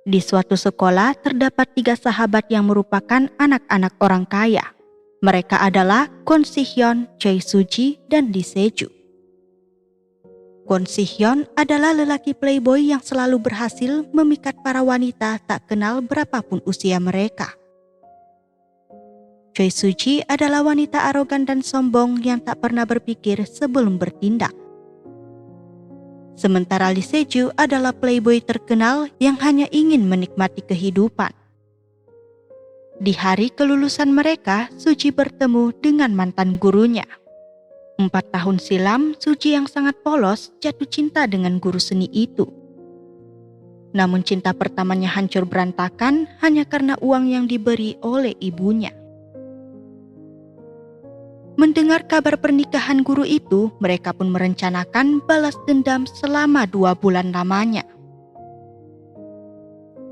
Di suatu sekolah terdapat 3 sahabat yang merupakan anak-anak orang kaya. Mereka adalah Kwon Si-hyun, Choi Soo-ji, dan Lee Se-ju. Kwon Si-hyun adalah lelaki playboy yang selalu berhasil memikat para wanita tak kenal berapapun usia mereka. Choi Soo-ji adalah wanita arogan dan sombong yang tak pernah berpikir sebelum bertindak. Sementara Lee Se-ju adalah playboy terkenal yang hanya ingin menikmati kehidupan. Di hari kelulusan mereka, Soo-ji bertemu dengan mantan gurunya. 4 tahun silam, Soo-ji yang sangat polos jatuh cinta dengan guru seni itu. Namun cinta pertamanya hancur berantakan hanya karena uang yang diberi oleh ibunya. Mendengar kabar pernikahan guru itu, mereka pun merencanakan balas dendam selama 2 bulan lamanya.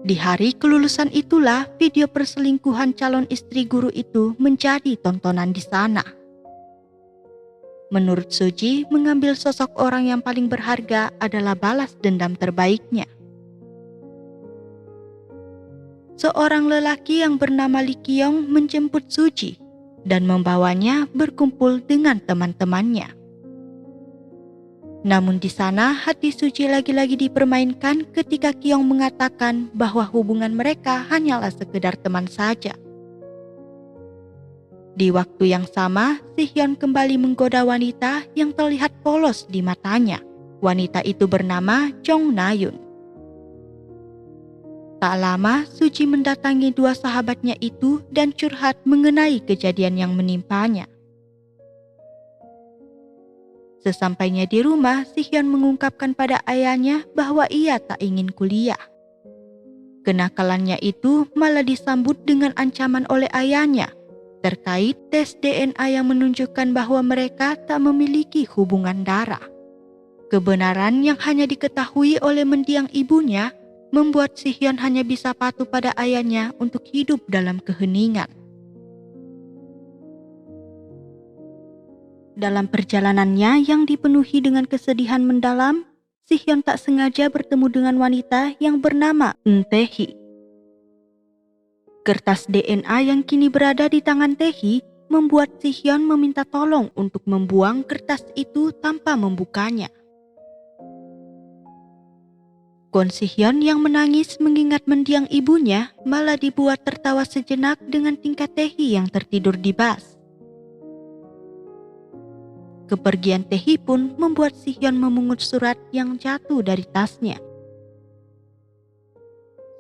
Di hari kelulusan itulah video perselingkuhan calon istri guru itu menjadi tontonan di sana. Menurut Soo-ji, mengambil sosok orang yang paling berharga adalah balas dendam terbaiknya. Seorang lelaki yang bernama Lee Kyung menjemput Soo-ji dan membawanya berkumpul dengan teman-temannya. Namun di sana hati Soo-ji lagi-lagi dipermainkan ketika Kyung mengatakan bahwa hubungan mereka hanyalah sekedar teman saja. Di waktu yang sama, Si-hyun kembali menggoda wanita yang terlihat polos di matanya. Wanita itu bernama Jong Na-yoon. Tak lama, Soo-ji mendatangi 2 sahabatnya itu dan curhat mengenai kejadian yang menimpanya. Sesampainya di rumah, Si-hyun mengungkapkan pada ayahnya bahwa ia tak ingin kuliah. Kenakalannya itu malah disambut dengan ancaman oleh ayahnya terkait tes DNA yang menunjukkan bahwa mereka tak memiliki hubungan darah. Kebenaran yang hanya diketahui oleh mendiang ibunya membuat Si-hyun hanya bisa patuh pada ayahnya untuk hidup dalam keheningan. Dalam perjalanannya yang dipenuhi dengan kesedihan mendalam, Si-hyun tak sengaja bertemu dengan wanita yang bernama Tae-hee. Kertas DNA yang kini berada di tangan Tae-hee membuat Si-hyun meminta tolong untuk membuang kertas itu tanpa membukanya. Kwon Si-hyun yang menangis mengingat mendiang ibunya malah dibuat tertawa sejenak dengan tingkah Tae-hee yang tertidur di bas. Kepergian Tae-hee pun membuat Si-hyun memungut surat yang jatuh dari tasnya.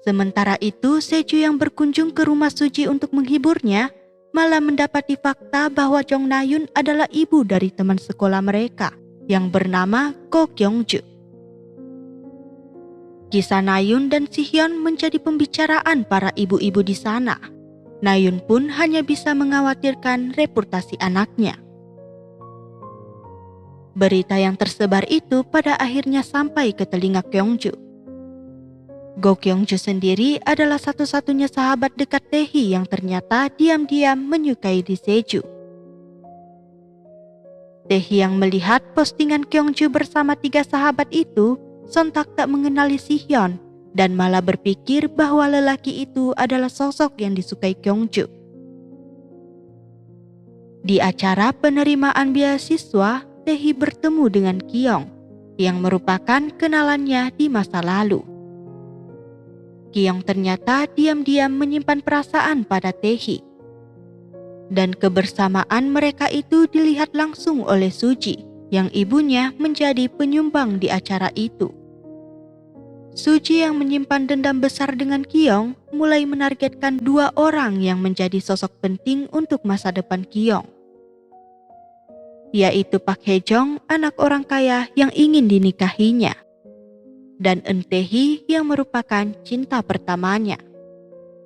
Sementara itu, Se-ju yang berkunjung ke rumah Soo-ji untuk menghiburnya malah mendapati fakta bahwa Jong Na-yoon adalah ibu dari teman sekolah mereka yang bernama Ko Kyung-ju. Kisah Na-yoon dan Si-hyun menjadi pembicaraan para ibu-ibu di sana. Na-yoon pun hanya bisa mengkhawatirkan reputasi anaknya. Berita yang tersebar itu pada akhirnya sampai ke telinga Kyung-ju. Go Kyung-ju sendiri adalah satu-satunya sahabat dekat Tae-hee yang ternyata diam-diam menyukai Lee Se-ju. Tae-hee yang melihat postingan Kyung-ju bersama 3 sahabat itu sontak tak mengenali Si-hyun dan malah berpikir bahwa lelaki itu adalah sosok yang disukai Kyung-ju. Di acara penerimaan beasiswa, Tae-hee bertemu dengan Kyung yang merupakan kenalannya di masa lalu. Kyung ternyata diam-diam menyimpan perasaan pada Tae-hee. Dan kebersamaan mereka itu dilihat langsung oleh Soo-ji yang ibunya menjadi penyumbang di acara itu. Soo-ji yang menyimpan dendam besar dengan Kyung mulai menargetkan 2 orang yang menjadi sosok penting untuk masa depan Kyung, yaitu Park Hae-jong, anak orang kaya yang ingin dinikahinya, dan Eun Tae-hee yang merupakan cinta pertamanya.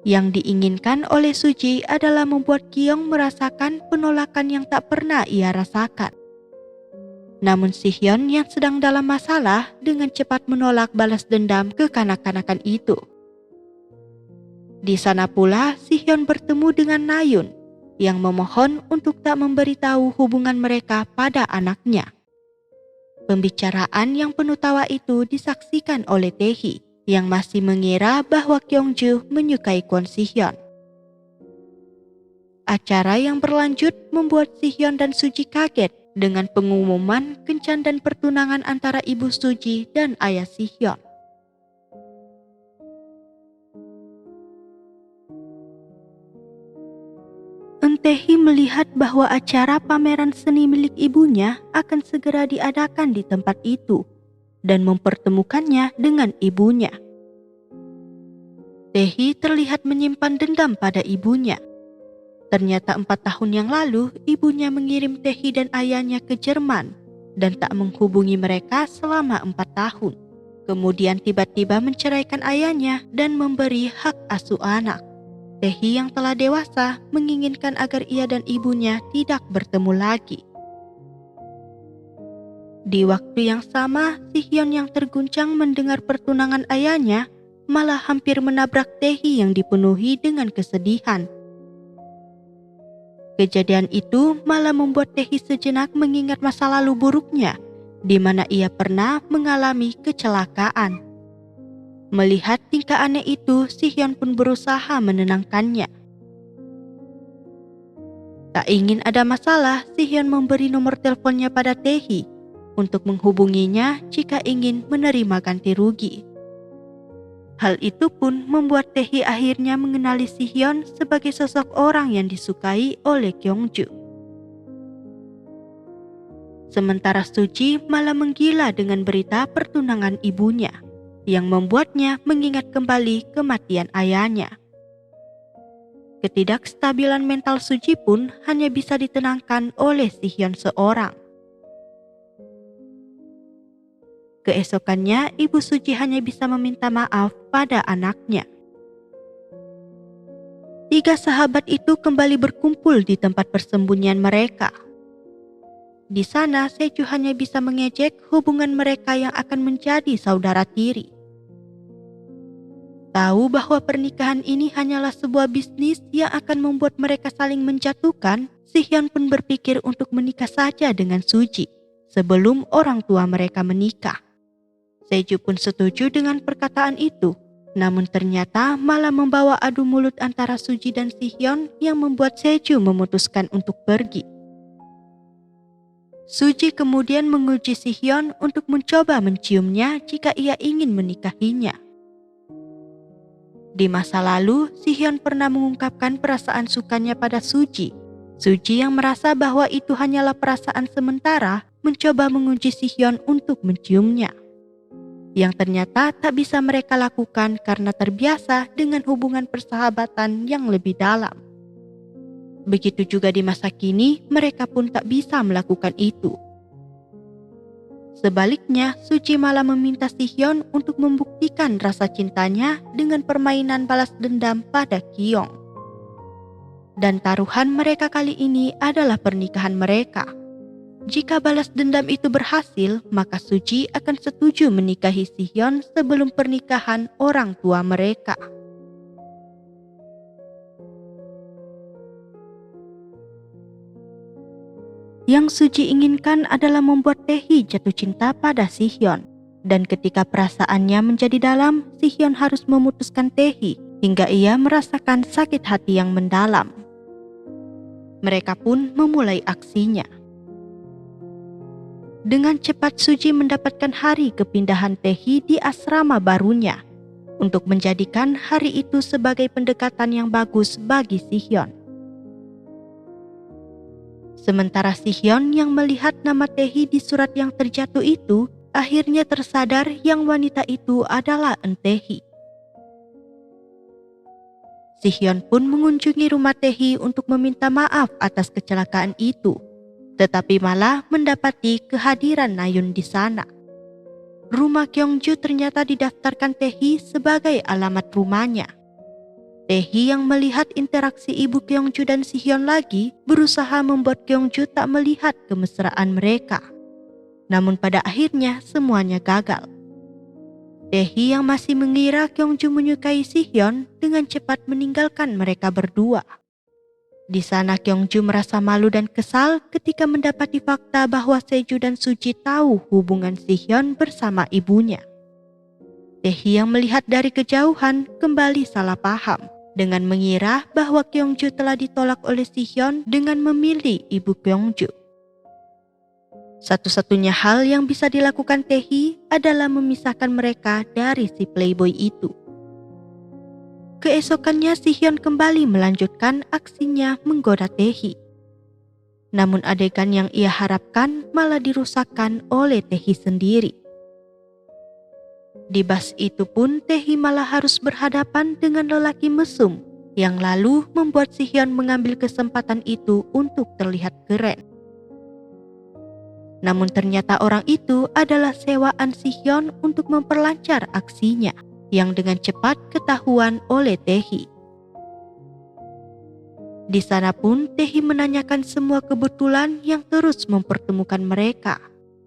Yang diinginkan oleh Soo-ji adalah membuat Kyung merasakan penolakan yang tak pernah ia rasakan. Namun Si-hyun yang sedang dalam masalah dengan cepat menolak balas dendam ke kanak-kanakan itu. Di sana pula Si-hyun bertemu dengan Na-yoon yang memohon untuk tak memberitahu hubungan mereka pada anaknya. Pembicaraan yang penuh tawa itu disaksikan oleh Tae-hee yang masih mengira bahwa Kyungju menyukai Kwon Si-hyun. Acara yang berlanjut membuat Si-hyun dan Suji kaget dengan pengumuman kencan dan pertunangan antara ibu Suji dan ayah Si-hyun. Tae-hee melihat bahwa acara pameran seni milik ibunya akan segera diadakan di tempat itu dan mempertemukannya dengan ibunya. Tae-hee terlihat menyimpan dendam pada ibunya. Ternyata 4 tahun yang lalu ibunya mengirim Tae-hee dan ayahnya ke Jerman dan tak menghubungi mereka selama 4 tahun. Kemudian tiba-tiba menceraikan ayahnya dan memberi hak asuh anak. Tae-hee yang telah dewasa menginginkan agar ia dan ibunya tidak bertemu lagi. Di waktu yang sama, Si-hyun yang terguncang mendengar pertunangan ayahnya malah hampir menabrak Tae-hee yang dipenuhi dengan kesedihan. Kejadian itu malah membuat Tae-hee sejenak mengingat masa lalu buruknya, di mana ia pernah mengalami kecelakaan. Melihat tingkah aneh itu, Si-hyun pun berusaha menenangkannya. Tak ingin ada masalah, Si-hyun memberi nomor teleponnya pada Tae-hee untuk menghubunginya jika ingin menerima ganti rugi. Hal itu pun membuat Tae-hee akhirnya mengenali Si-hyun sebagai sosok orang yang disukai oleh Kyungju. Sementara Suji malah menggila dengan berita pertunangan ibunya, yang membuatnya mengingat kembali kematian ayahnya. Ketidakstabilan mental Suji pun hanya bisa ditenangkan oleh Si-hyun seorang. Keesokannya, ibu Suji hanya bisa meminta maaf pada anaknya. 3 sahabat itu kembali berkumpul di tempat persembunyian mereka. Di sana, Sejun hanya bisa mengejek hubungan mereka yang akan menjadi saudara tiri. Tahu bahwa pernikahan ini hanyalah sebuah bisnis yang akan membuat mereka saling menjatuhkan, Si-hyun pun berpikir untuk menikah saja dengan Suji sebelum orang tua mereka menikah. Sejun pun setuju dengan perkataan itu, namun ternyata malah membawa adu mulut antara Suji dan Si-hyun yang membuat Sejun memutuskan untuk pergi. Suji kemudian menguji Si-hyun untuk mencoba menciumnya jika ia ingin menikahinya. Di masa lalu, Si-hyun pernah mengungkapkan perasaan sukanya pada Suji. Suji yang merasa bahwa itu hanyalah perasaan sementara, mencoba menguji Si-hyun untuk menciumnya. Yang ternyata tak bisa mereka lakukan karena terbiasa dengan hubungan persahabatan yang lebih dalam. Begitu juga di masa kini, mereka pun tak bisa melakukan itu. Sebaliknya, Suji malah meminta Si-hyun untuk membuktikan rasa cintanya dengan permainan balas dendam pada Kyung. Dan taruhan mereka kali ini adalah pernikahan mereka. Jika balas dendam itu berhasil, maka Suji akan setuju menikahi Si-hyun sebelum pernikahan orang tua mereka. Yang Suji inginkan adalah membuat Tae-hee jatuh cinta pada Si-hyun. Dan ketika perasaannya menjadi dalam, Si-hyun harus memutuskan Tae-hee hingga ia merasakan sakit hati yang mendalam. Mereka pun memulai aksinya. Dengan cepat Suji mendapatkan hari kepindahan Tae-hee di asrama barunya untuk menjadikan hari itu sebagai pendekatan yang bagus bagi Si-hyun. Sementara Si-hyun yang melihat nama Tae-hee di surat yang terjatuh itu, akhirnya tersadar yang wanita itu adalah Tae-hee. Si-hyun pun mengunjungi rumah Tae-hee untuk meminta maaf atas kecelakaan itu, tetapi malah mendapati kehadiran Nayun di sana. Rumah Kyungju ternyata didaftarkan Tae-hee sebagai alamat rumahnya. Tae-hee yang melihat interaksi ibu Kyungju dan Si-hyun lagi berusaha membuat Kyungju tak melihat kemesraan mereka. Namun pada akhirnya semuanya gagal. Tae-hee yang masih mengira Kyungju menyukai Si-hyun dengan cepat meninggalkan mereka berdua. Di sana Kyungju merasa malu dan kesal ketika mendapati fakta bahwa Sejun dan Suji tahu hubungan Si-hyun bersama ibunya. Taehi yang melihat dari kejauhan kembali salah paham dengan mengira bahwa Kyungju telah ditolak oleh Si-hyun dengan memilih ibu Kyungju. Satu-satunya hal yang bisa dilakukan Taehi adalah memisahkan mereka dari si playboy itu. Keesokannya Si-hyun kembali melanjutkan aksinya menggoda Taehi. Namun adegan yang ia harapkan malah dirusakkan oleh Taehi sendiri. Di bus itu pun Taehi malah harus berhadapan dengan lelaki mesum yang lalu membuat Si-hyun mengambil kesempatan itu untuk terlihat keren. Namun ternyata orang itu adalah sewaan Si-hyun untuk memperlancar aksinya yang dengan cepat ketahuan oleh Taehi. Di sana pun Taehi menanyakan semua kebetulan yang terus mempertemukan mereka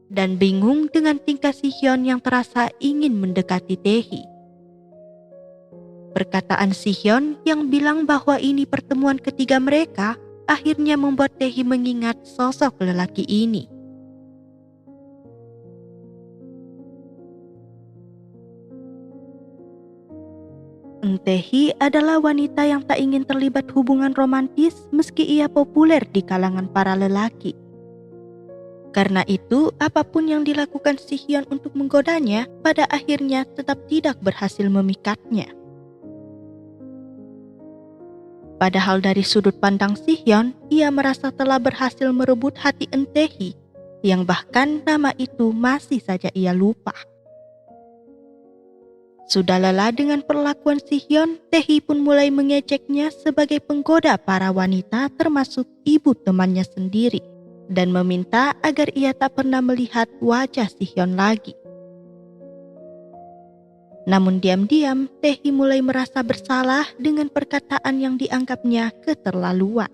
dan bingung dengan tingkah Si-hyun yang terasa ingin mendekati Taehi. Perkataan Si-hyun yang bilang bahwa ini pertemuan ketiga mereka akhirnya membuat Taehi mengingat sosok lelaki ini. Taehi adalah wanita yang tak ingin terlibat hubungan romantis meski ia populer di kalangan para lelaki. Karena itu, apapun yang dilakukan Si-hyun untuk menggodanya, pada akhirnya tetap tidak berhasil memikatnya. Padahal dari sudut pandang Si-hyun, ia merasa telah berhasil merebut hati Taehi, yang bahkan nama itu masih saja ia lupa. Sudah lelah dengan perlakuan Si-hyun, Taehi pun mulai mengejeknya sebagai penggoda para wanita termasuk ibu temannya sendiri dan meminta agar ia tak pernah melihat wajah Si-hyun lagi. Namun diam-diam Taehi mulai merasa bersalah dengan perkataan yang dianggapnya keterlaluan.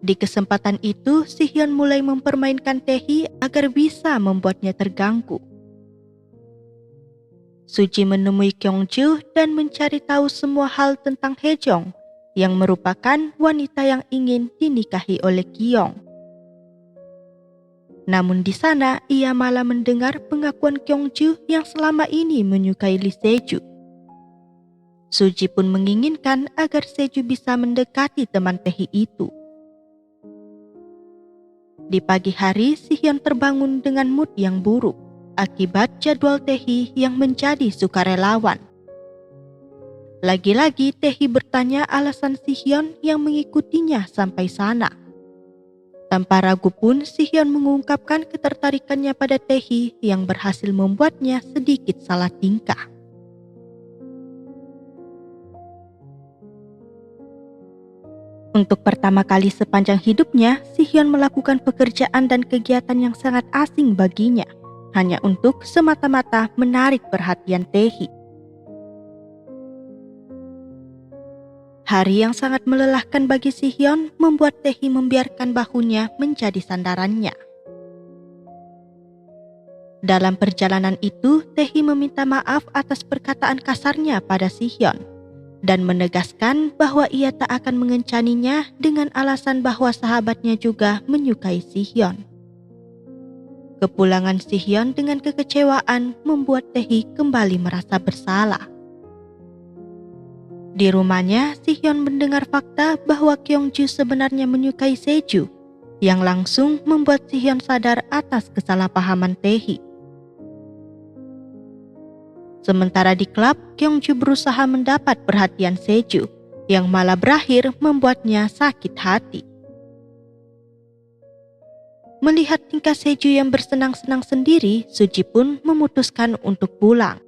Di kesempatan itu Si-hyun mulai mempermainkan Taehi agar bisa membuatnya terganggu. Suji menemui Kyungju dan mencari tahu semua hal tentang Haejong yang merupakan wanita yang ingin dinikahi oleh Kyung. Namun di sana ia malah mendengar pengakuan Kyungju yang selama ini menyukai Lee Se-ju. Suji pun menginginkan agar Se-ju bisa mendekati teman Taehi itu. Di pagi hari Si-hyun terbangun dengan mood yang buruk akibat jadwal Taehi yang menjadi sukarelawan. Lagi-lagi Taehi bertanya alasan Si-hyun yang mengikutinya sampai sana. Tanpa ragu pun Si-hyun mengungkapkan ketertarikannya pada Taehi yang berhasil membuatnya sedikit salah tingkah. Untuk pertama kali sepanjang hidupnya, Si-hyun melakukan pekerjaan dan kegiatan yang sangat asing baginya, hanya untuk semata-mata menarik perhatian Taehi. Hari yang sangat melelahkan bagi Si-hyun membuat Taehi membiarkan bahunya menjadi sandarannya. Dalam perjalanan itu, Taehi meminta maaf atas perkataan kasarnya pada Si-hyun dan menegaskan bahwa ia tak akan mengencaninya dengan alasan bahwa sahabatnya juga menyukai Si-hyun. Kepulangan Si-hyun dengan kekecewaan membuat Taehi kembali merasa bersalah. Di rumahnya, Si-hyun mendengar fakta bahwa Kyungju sebenarnya menyukai Se-ju, yang langsung membuat Si-hyun sadar atas kesalahpahaman Taehi. Sementara di klub, Kyungju berusaha mendapat perhatian Se-ju, yang malah berakhir membuatnya sakit hati. Melihat tingkah Se-ju yang bersenang-senang sendiri, Suji pun memutuskan untuk pulang.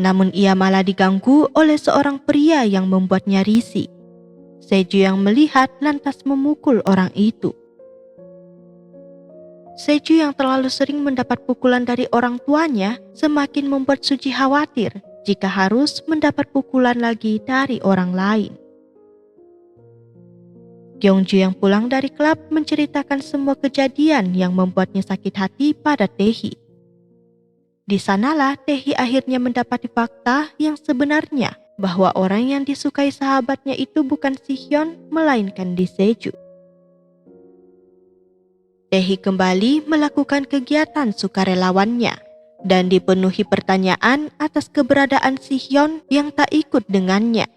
Namun ia malah diganggu oleh seorang pria yang membuatnya risih. Se-ju yang melihat lantas memukul orang itu. Se-ju yang terlalu sering mendapat pukulan dari orang tuanya semakin membuat Suji khawatir jika harus mendapat pukulan lagi dari orang lain. Kyungju yang pulang dari klub menceritakan semua kejadian yang membuatnya sakit hati pada Taehi. Di sanalah Taehi akhirnya mendapati fakta yang sebenarnya bahwa orang yang disukai sahabatnya itu bukan Si-hyun melainkan Lee Se-ju. Taehi kembali melakukan kegiatan sukarelawannya dan dipenuhi pertanyaan atas keberadaan Sihyon yang tak ikut dengannya.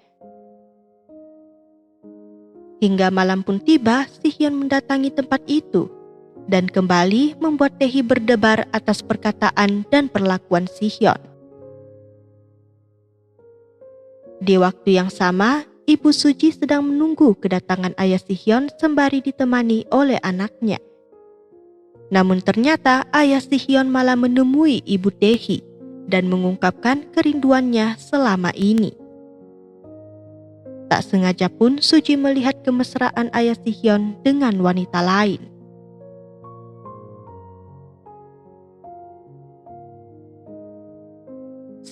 Hingga malam pun tiba, Sihyon mendatangi tempat itu dan kembali membuat Taehi berdebar atas perkataan dan perlakuan Sihyon. Di waktu yang sama, Ibu Suji sedang menunggu kedatangan ayah Sihyon sembari ditemani oleh anaknya. Namun ternyata ayah Sihyon malah menemui Ibu Taehi dan mengungkapkan kerinduannya selama ini. Tak sengaja pun Suji melihat kemesraan ayah Sihyon dengan wanita lain.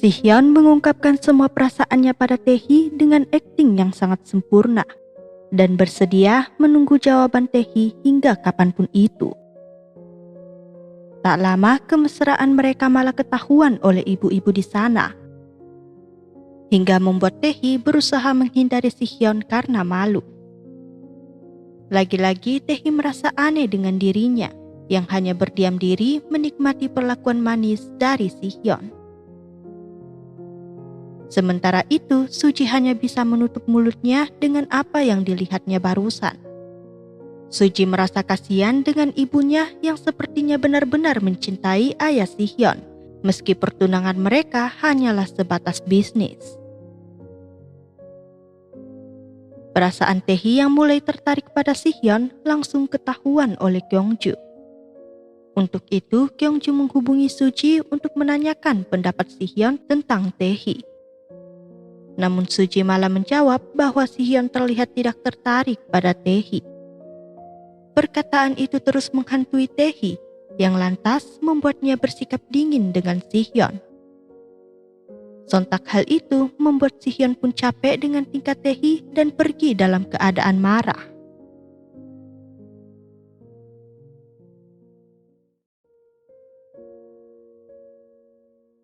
Sihyon mengungkapkan semua perasaannya pada Taehi dengan akting yang sangat sempurna dan bersedia menunggu jawaban Taehi hingga kapanpun itu. Tak lama kemesraan mereka malah ketahuan oleh ibu-ibu di sana, hingga membuat Taehi berusaha menghindari Sihyon karena malu. Lagi-lagi Taehi merasa aneh dengan dirinya yang hanya berdiam diri menikmati perlakuan manis dari Sihyon. Sementara itu, Suji hanya bisa menutup mulutnya dengan apa yang dilihatnya barusan. Suji merasa kasihan dengan ibunya yang sepertinya benar-benar mencintai ayah Sihyon, meski pertunangan mereka hanyalah sebatas bisnis. Perasaan Taehi yang mulai tertarik pada Sihyon langsung ketahuan oleh Kyungju. Untuk itu, Kyungju menghubungi Suji untuk menanyakan pendapat Sihyon tentang Taehi. Namun Suji malah menjawab bahwa Sihyon terlihat tidak tertarik pada Taehi. Perkataan itu terus menghantui Taehi, yang lantas membuatnya bersikap dingin dengan Sihyon. Sontak hal itu membuat Sihyon pun capek dengan tingkah Taehi dan pergi dalam keadaan marah.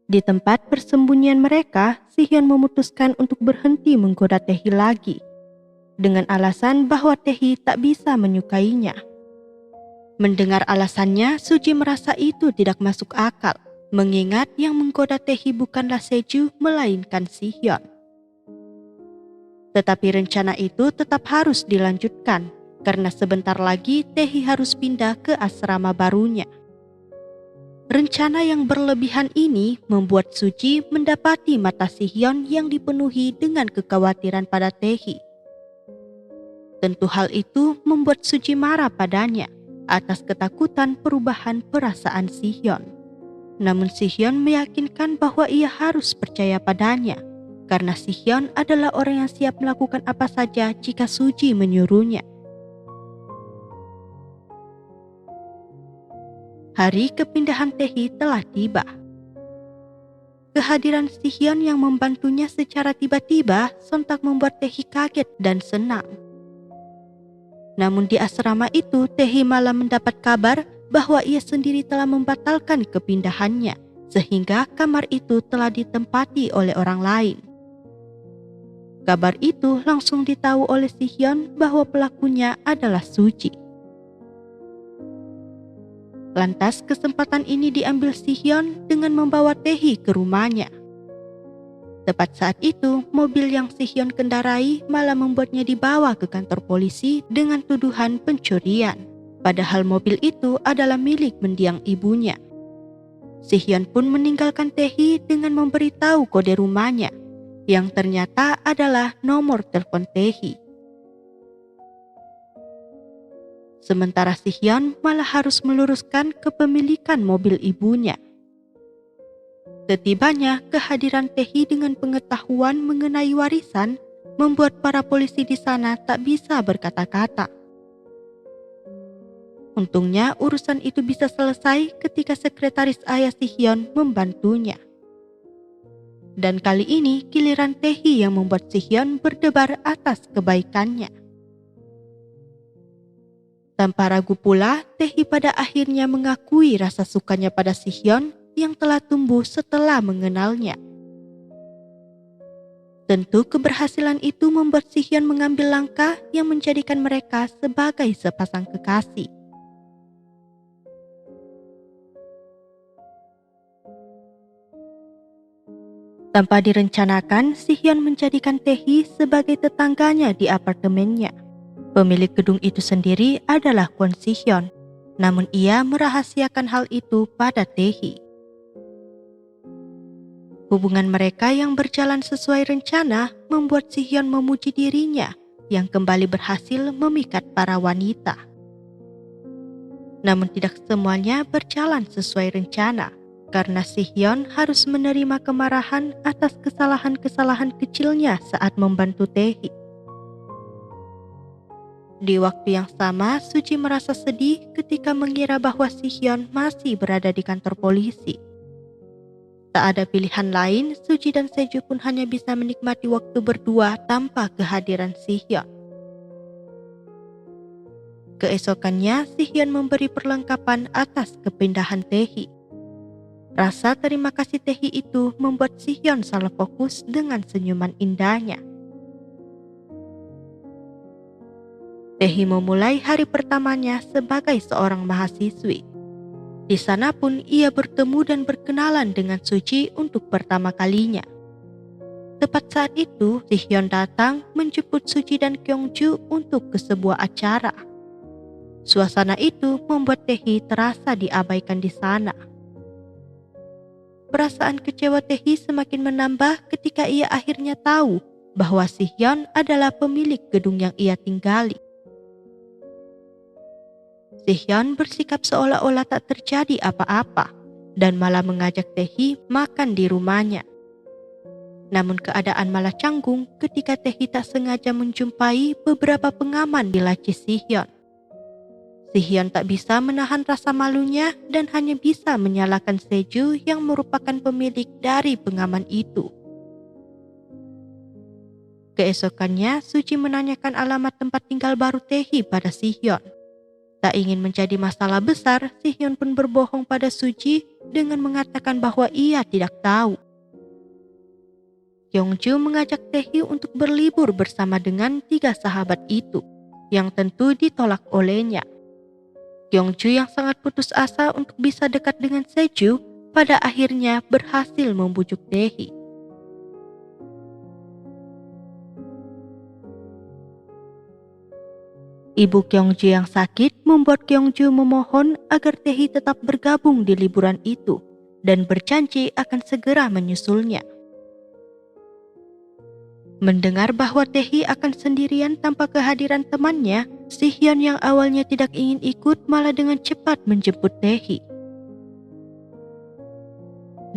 Di tempat persembunyian mereka, Sihyon memutuskan untuk berhenti menggoda Taehi lagi, dengan alasan bahwa Taehi tak bisa menyukainya. Mendengar alasannya, Suji merasa itu tidak masuk akal, mengingat yang menggoda Taehi bukanlah Seju melainkan Sihyon. Tetapi rencana itu tetap harus dilanjutkan, karena sebentar lagi Taehi harus pindah ke asrama barunya. Rencana yang berlebihan ini membuat Suji mendapati mata Sihyon yang dipenuhi dengan kekhawatiran pada Taehi. Tentu hal itu membuat Suji marah padanya atas ketakutan perubahan perasaan Sihyon. Namun Sihyon meyakinkan bahwa ia harus percaya padanya, karena Sihyon adalah orang yang siap melakukan apa saja jika Suji menyuruhnya. Hari kepindahan Taehi telah tiba. Kehadiran Sihyon yang membantunya secara tiba-tiba sontak membuat Taehi kaget dan senang. Namun di asrama itu, Taehi malah mendapat kabar bahwa ia sendiri telah membatalkan kepindahannya, sehingga kamar itu telah ditempati oleh orang lain. Kabar itu langsung ditahu oleh Sihyon bahwa pelakunya adalah Suji. Lantas kesempatan ini diambil Sihyon dengan membawa Taehi ke rumahnya. Tepat saat itu, mobil yang Sihyon kendarai malah membuatnya dibawa ke kantor polisi dengan tuduhan pencurian. Padahal mobil itu adalah milik mendiang ibunya. Sihyon pun meninggalkan Taehi dengan memberitahu kode rumahnya, yang ternyata adalah nomor telepon Taehi. Sementara Sihyon malah harus meluruskan kepemilikan mobil ibunya. Setibanya, kehadiran Taehi dengan pengetahuan mengenai warisan membuat para polisi di sana tak bisa berkata-kata. Untungnya urusan itu bisa selesai ketika sekretaris ayah Sihyon membantunya. Dan kali ini giliran Taehi yang membuat Sihyon berdebar atas kebaikannya. Tanpa ragu pula, Taehi pada akhirnya mengakui rasa sukanya pada Sihyon yang telah tumbuh setelah mengenalnya. Tentu keberhasilan itu membuat Sihyon mengambil langkah yang menjadikan mereka sebagai sepasang kekasih. Tanpa direncanakan, Si-hyun menjadikan Tae-hee sebagai tetangganya di apartemennya. Pemilik gedung itu sendiri adalah Kwon Si-hyun, namun ia merahasiakan hal itu pada Tae-hee. Hubungan mereka yang berjalan sesuai rencana membuat Si-hyun memuji dirinya yang kembali berhasil memikat para wanita. Namun tidak semuanya berjalan sesuai rencana, karena Si-hyun harus menerima kemarahan atas kesalahan-kesalahan kecilnya saat membantu Tae-hee. Di waktu yang sama, Suji merasa sedih ketika mengira bahwa Si-hyun masih berada di kantor polisi. Tak ada pilihan lain, Suji dan Seju pun hanya bisa menikmati waktu berdua tanpa kehadiran Si-hyun. Keesokannya, Si-hyun memberi perlengkapan atas kepindahan Tae-hee. Rasa terima kasih Tae-hee itu membuat Si-hyun salah fokus dengan senyuman indahnya. Tae-hee memulai hari pertamanya sebagai seorang mahasiswi. Di sana pun ia bertemu dan berkenalan dengan Suji untuk pertama kalinya. Tepat saat itu, Si-hyun datang menjemput Suji dan Kyungju untuk ke sebuah acara. Suasana itu membuat Tae-hee terasa diabaikan di sana. Perasaan kecewa Tae-hee semakin menambah ketika ia akhirnya tahu bahwa Si-hyun adalah pemilik gedung yang ia tinggali. Si-hyun bersikap seolah-olah tak terjadi apa-apa dan malah mengajak Tae-hee makan di rumahnya. Namun keadaan malah canggung ketika Tae-hee tak sengaja menjumpai beberapa pengaman di laci Si-hyun. Si-hyun tak bisa menahan rasa malunya dan hanya bisa menyalahkan Seju yang merupakan pemilik dari pengaman itu. Keesokannya, Suji menanyakan alamat tempat tinggal baru Tae-hee pada Si-hyun. Tak ingin menjadi masalah besar, Si-hyun pun berbohong pada Suji dengan mengatakan bahwa ia tidak tahu. Kyungju mengajak Tae-hee untuk berlibur bersama dengan 3 sahabat itu, yang tentu ditolak olehnya. Kyungju yang sangat putus asa untuk bisa dekat dengan Seju, pada akhirnya berhasil membujuk Tae-hee. Ibu Kyungju yang sakit membuat Kyungju memohon agar Tae-hee tetap bergabung di liburan itu dan berjanji akan segera menyusulnya. Mendengar bahwa Tae-hee akan sendirian tanpa kehadiran temannya, Si-hyun yang awalnya tidak ingin ikut malah dengan cepat menjemput Tae-hee.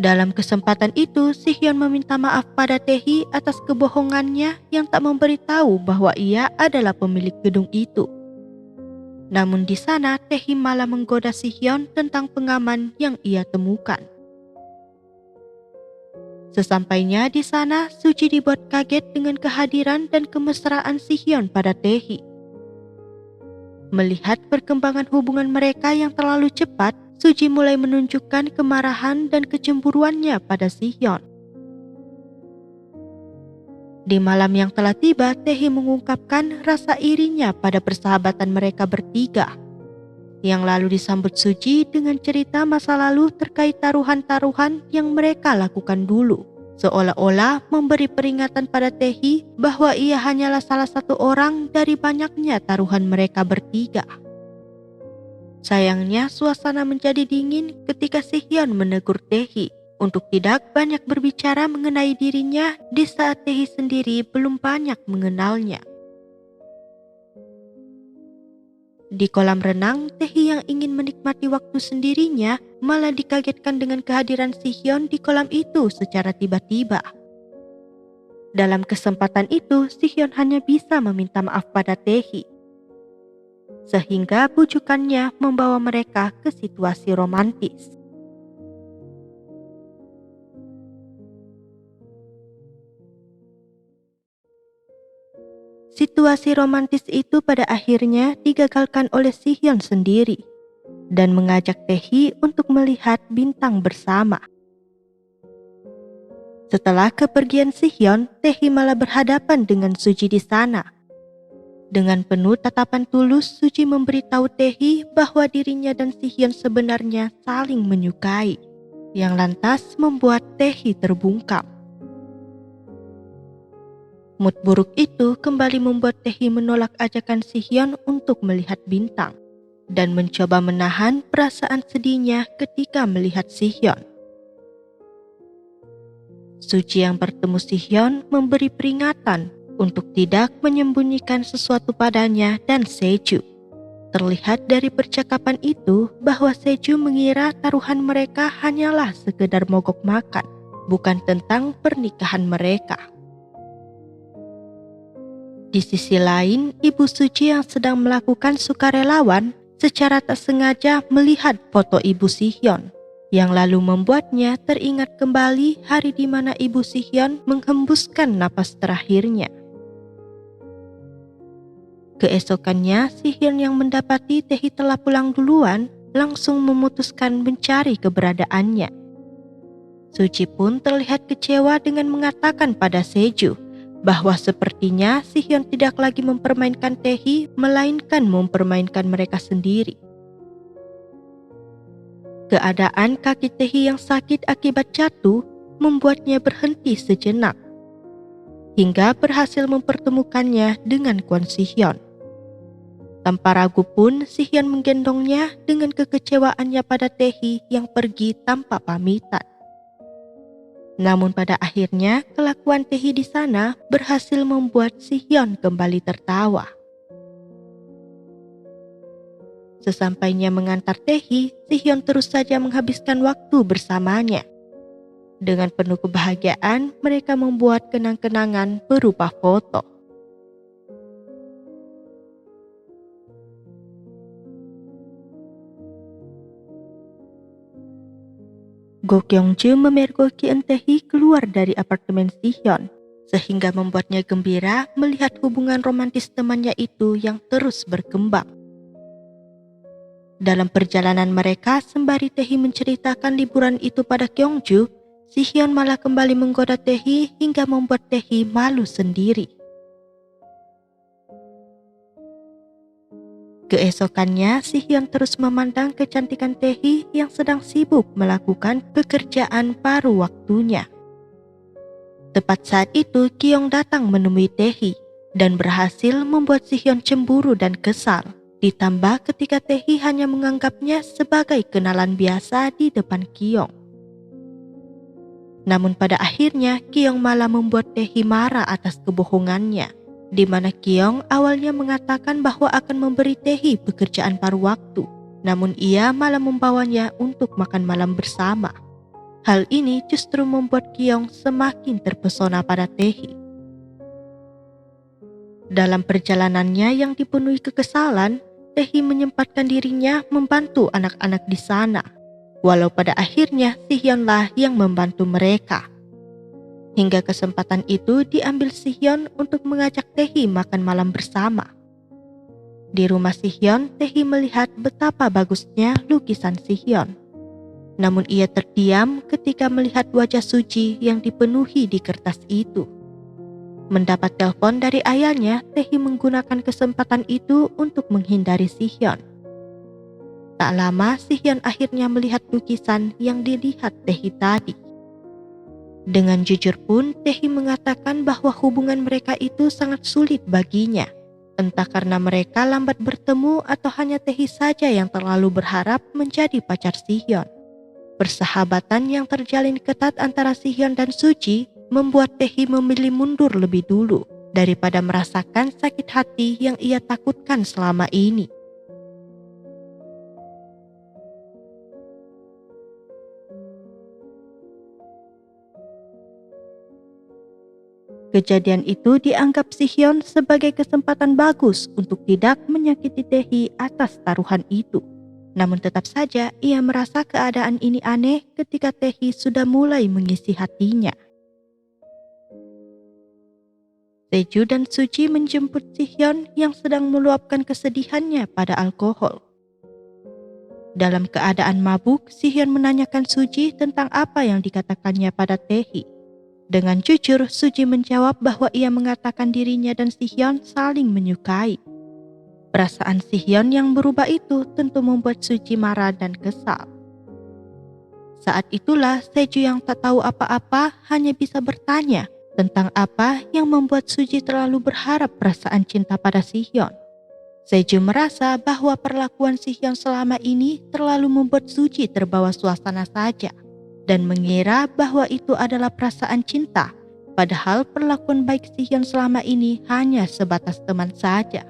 Dalam kesempatan itu, Si-hyun meminta maaf pada Tae-hee atas kebohongannya yang tak memberitahu bahwa ia adalah pemilik gedung itu. Namun di sana, Tae-hee malah menggoda Si-hyun tentang pengaman yang ia temukan. Sesampainya di sana, Suji dibuat kaget dengan kehadiran dan kemesraan Si-hyun pada Tae-hee. Melihat perkembangan hubungan mereka yang terlalu cepat, Suji mulai menunjukkan kemarahan dan kecemburuannya pada Si-hyun. Di malam yang telah tiba, Tae-hee mengungkapkan rasa irinya pada persahabatan mereka bertiga, yang lalu disambut Suji dengan cerita masa lalu terkait taruhan-taruhan yang mereka lakukan dulu, seolah-olah memberi peringatan pada Tae-hee bahwa ia hanyalah salah satu orang dari banyaknya taruhan mereka bertiga. Sayangnya, suasana menjadi dingin ketika Si-hyun menegur Tae-hee untuk tidak banyak berbicara mengenai dirinya di saat Tae-hee sendiri belum banyak mengenalnya. Di kolam renang, Tae-hee yang ingin menikmati waktu sendirinya malah dikagetkan dengan kehadiran Si-hyun di kolam itu secara tiba-tiba. Dalam kesempatan itu, Si-hyun hanya bisa meminta maaf pada Tae-hee, sehingga bujukannya membawa mereka ke situasi romantis. Situasi romantis itu pada akhirnya digagalkan oleh Si-hyun sendiri dan mengajak Tae-hee untuk melihat bintang bersama. Setelah kepergian Si-hyun, Tae-hee malah berhadapan dengan Suji di sana. Dengan penuh tatapan tulus, Suji memberitahu Tae-hee bahwa dirinya dan Si-hyun sebenarnya saling menyukai, yang lantas membuat Tae-hee terbungkam. Mood buruk itu kembali membuat Taehi menolak ajakan Si-hyun untuk melihat bintang dan mencoba menahan perasaan sedihnya ketika melihat Si-hyun. Suji yang bertemu Si-hyun memberi peringatan untuk tidak menyembunyikan sesuatu padanya dan Seju. Terlihat dari percakapan itu bahwa Seju mengira taruhan mereka hanyalah sekedar mogok makan, bukan tentang pernikahan mereka. Di sisi lain, Ibu Suji yang sedang melakukan sukarelawan secara tak sengaja melihat foto Ibu Si-hyun, yang lalu membuatnya teringat kembali hari di mana Ibu Si-hyun menghembuskan napas terakhirnya. Keesokannya, Si-hyun yang mendapati Taehi telah pulang duluan langsung memutuskan mencari keberadaannya. Suji pun terlihat kecewa dengan mengatakan pada Seju bahwa sepertinya Si-hyun tidak lagi mempermainkan Taehi, melainkan mempermainkan mereka sendiri. Keadaan kaki Taehi yang sakit akibat jatuh membuatnya berhenti sejenak, hingga berhasil mempertemukannya dengan Kwon Si-hyun. Tanpa ragu pun, Si-hyun menggendongnya dengan kekecewaannya pada Taehi yang pergi tanpa pamitan. Namun pada akhirnya, kelakuan Taehi di sana berhasil membuat Si-hyun kembali tertawa. Sesampainya mengantar Taehi, Si-hyun terus saja menghabiskan waktu bersamanya. Dengan penuh kebahagiaan, mereka membuat kenang-kenangan berupa foto. Go Kyung-ju memergoki Taehi keluar dari apartemen Si-hyun, sehingga membuatnya gembira melihat hubungan romantis temannya itu yang terus berkembang. Dalam perjalanan mereka, sembari Taehi menceritakan liburan itu pada Kyung-ju, Si-hyun malah kembali menggoda Taehi hingga membuat Taehi malu sendiri. Keesokannya, Si-hyun terus memandang kecantikan Taehi yang sedang sibuk melakukan pekerjaan paruh waktunya. Tepat saat itu, Kyung datang menemui Taehi dan berhasil membuat Si-hyun cemburu dan kesal. Ditambah ketika Taehi hanya menganggapnya sebagai kenalan biasa di depan Kyung. Namun pada akhirnya, Kyung malah membuat Taehi marah atas kebohongannya, di mana Kyung awalnya mengatakan bahwa akan memberi Taehi pekerjaan paruh waktu, namun ia malah membawanya untuk makan malam bersama. Hal ini justru membuat Kyung semakin terpesona pada Taehi. Dalam perjalanannya yang dipenuhi kekesalan, Taehi menyempatkan dirinya membantu anak-anak di sana, walau pada akhirnya Si-hyunlah yang membantu mereka. Hingga kesempatan itu diambil Si-hyun untuk mengajak Taehi makan malam bersama. Di rumah Si-hyun, Taehi melihat betapa bagusnya lukisan Si-hyun. Namun ia terdiam ketika melihat wajah Suji yang dipenuhi di kertas itu. Mendapat telepon dari ayahnya, Taehi menggunakan kesempatan itu untuk menghindari Si-hyun. Tak lama, Si-hyun akhirnya melihat lukisan yang dilihat Taehi tadi. Dengan jujur pun, Taehi mengatakan bahwa hubungan mereka itu sangat sulit baginya. Entah karena mereka lambat bertemu atau hanya Taehi saja yang terlalu berharap menjadi pacar Si-hyun. Persahabatan yang terjalin ketat antara Si-hyun dan Suji membuat Taehi memilih mundur lebih dulu daripada merasakan sakit hati yang ia takutkan selama ini. Kejadian itu dianggap Si-hyun sebagai kesempatan bagus untuk tidak menyakiti Taehi atas taruhan itu. Namun tetap saja ia merasa keadaan ini aneh ketika Taehi sudah mulai mengisi hatinya. Seju dan Suji menjemput Si-hyun yang sedang meluapkan kesedihannya pada alkohol. Dalam keadaan mabuk, Si-hyun menanyakan Suji tentang apa yang dikatakannya pada Taehi. Dengan jujur, Suji menjawab bahwa ia mengatakan dirinya dan Si-hyun saling menyukai. Perasaan Si-hyun yang berubah itu tentu membuat Suji marah dan kesal. Saat itulah Seju yang tak tahu apa-apa hanya bisa bertanya Tentang apa yang membuat Suji terlalu berharap perasaan cinta pada Sihyun? Seju merasa bahwa perlakuan Sihyun selama ini terlalu membuat Suji terbawa suasana saja dan mengira bahwa itu adalah perasaan cinta, padahal perlakuan baik Sihyun selama ini hanya sebatas teman saja.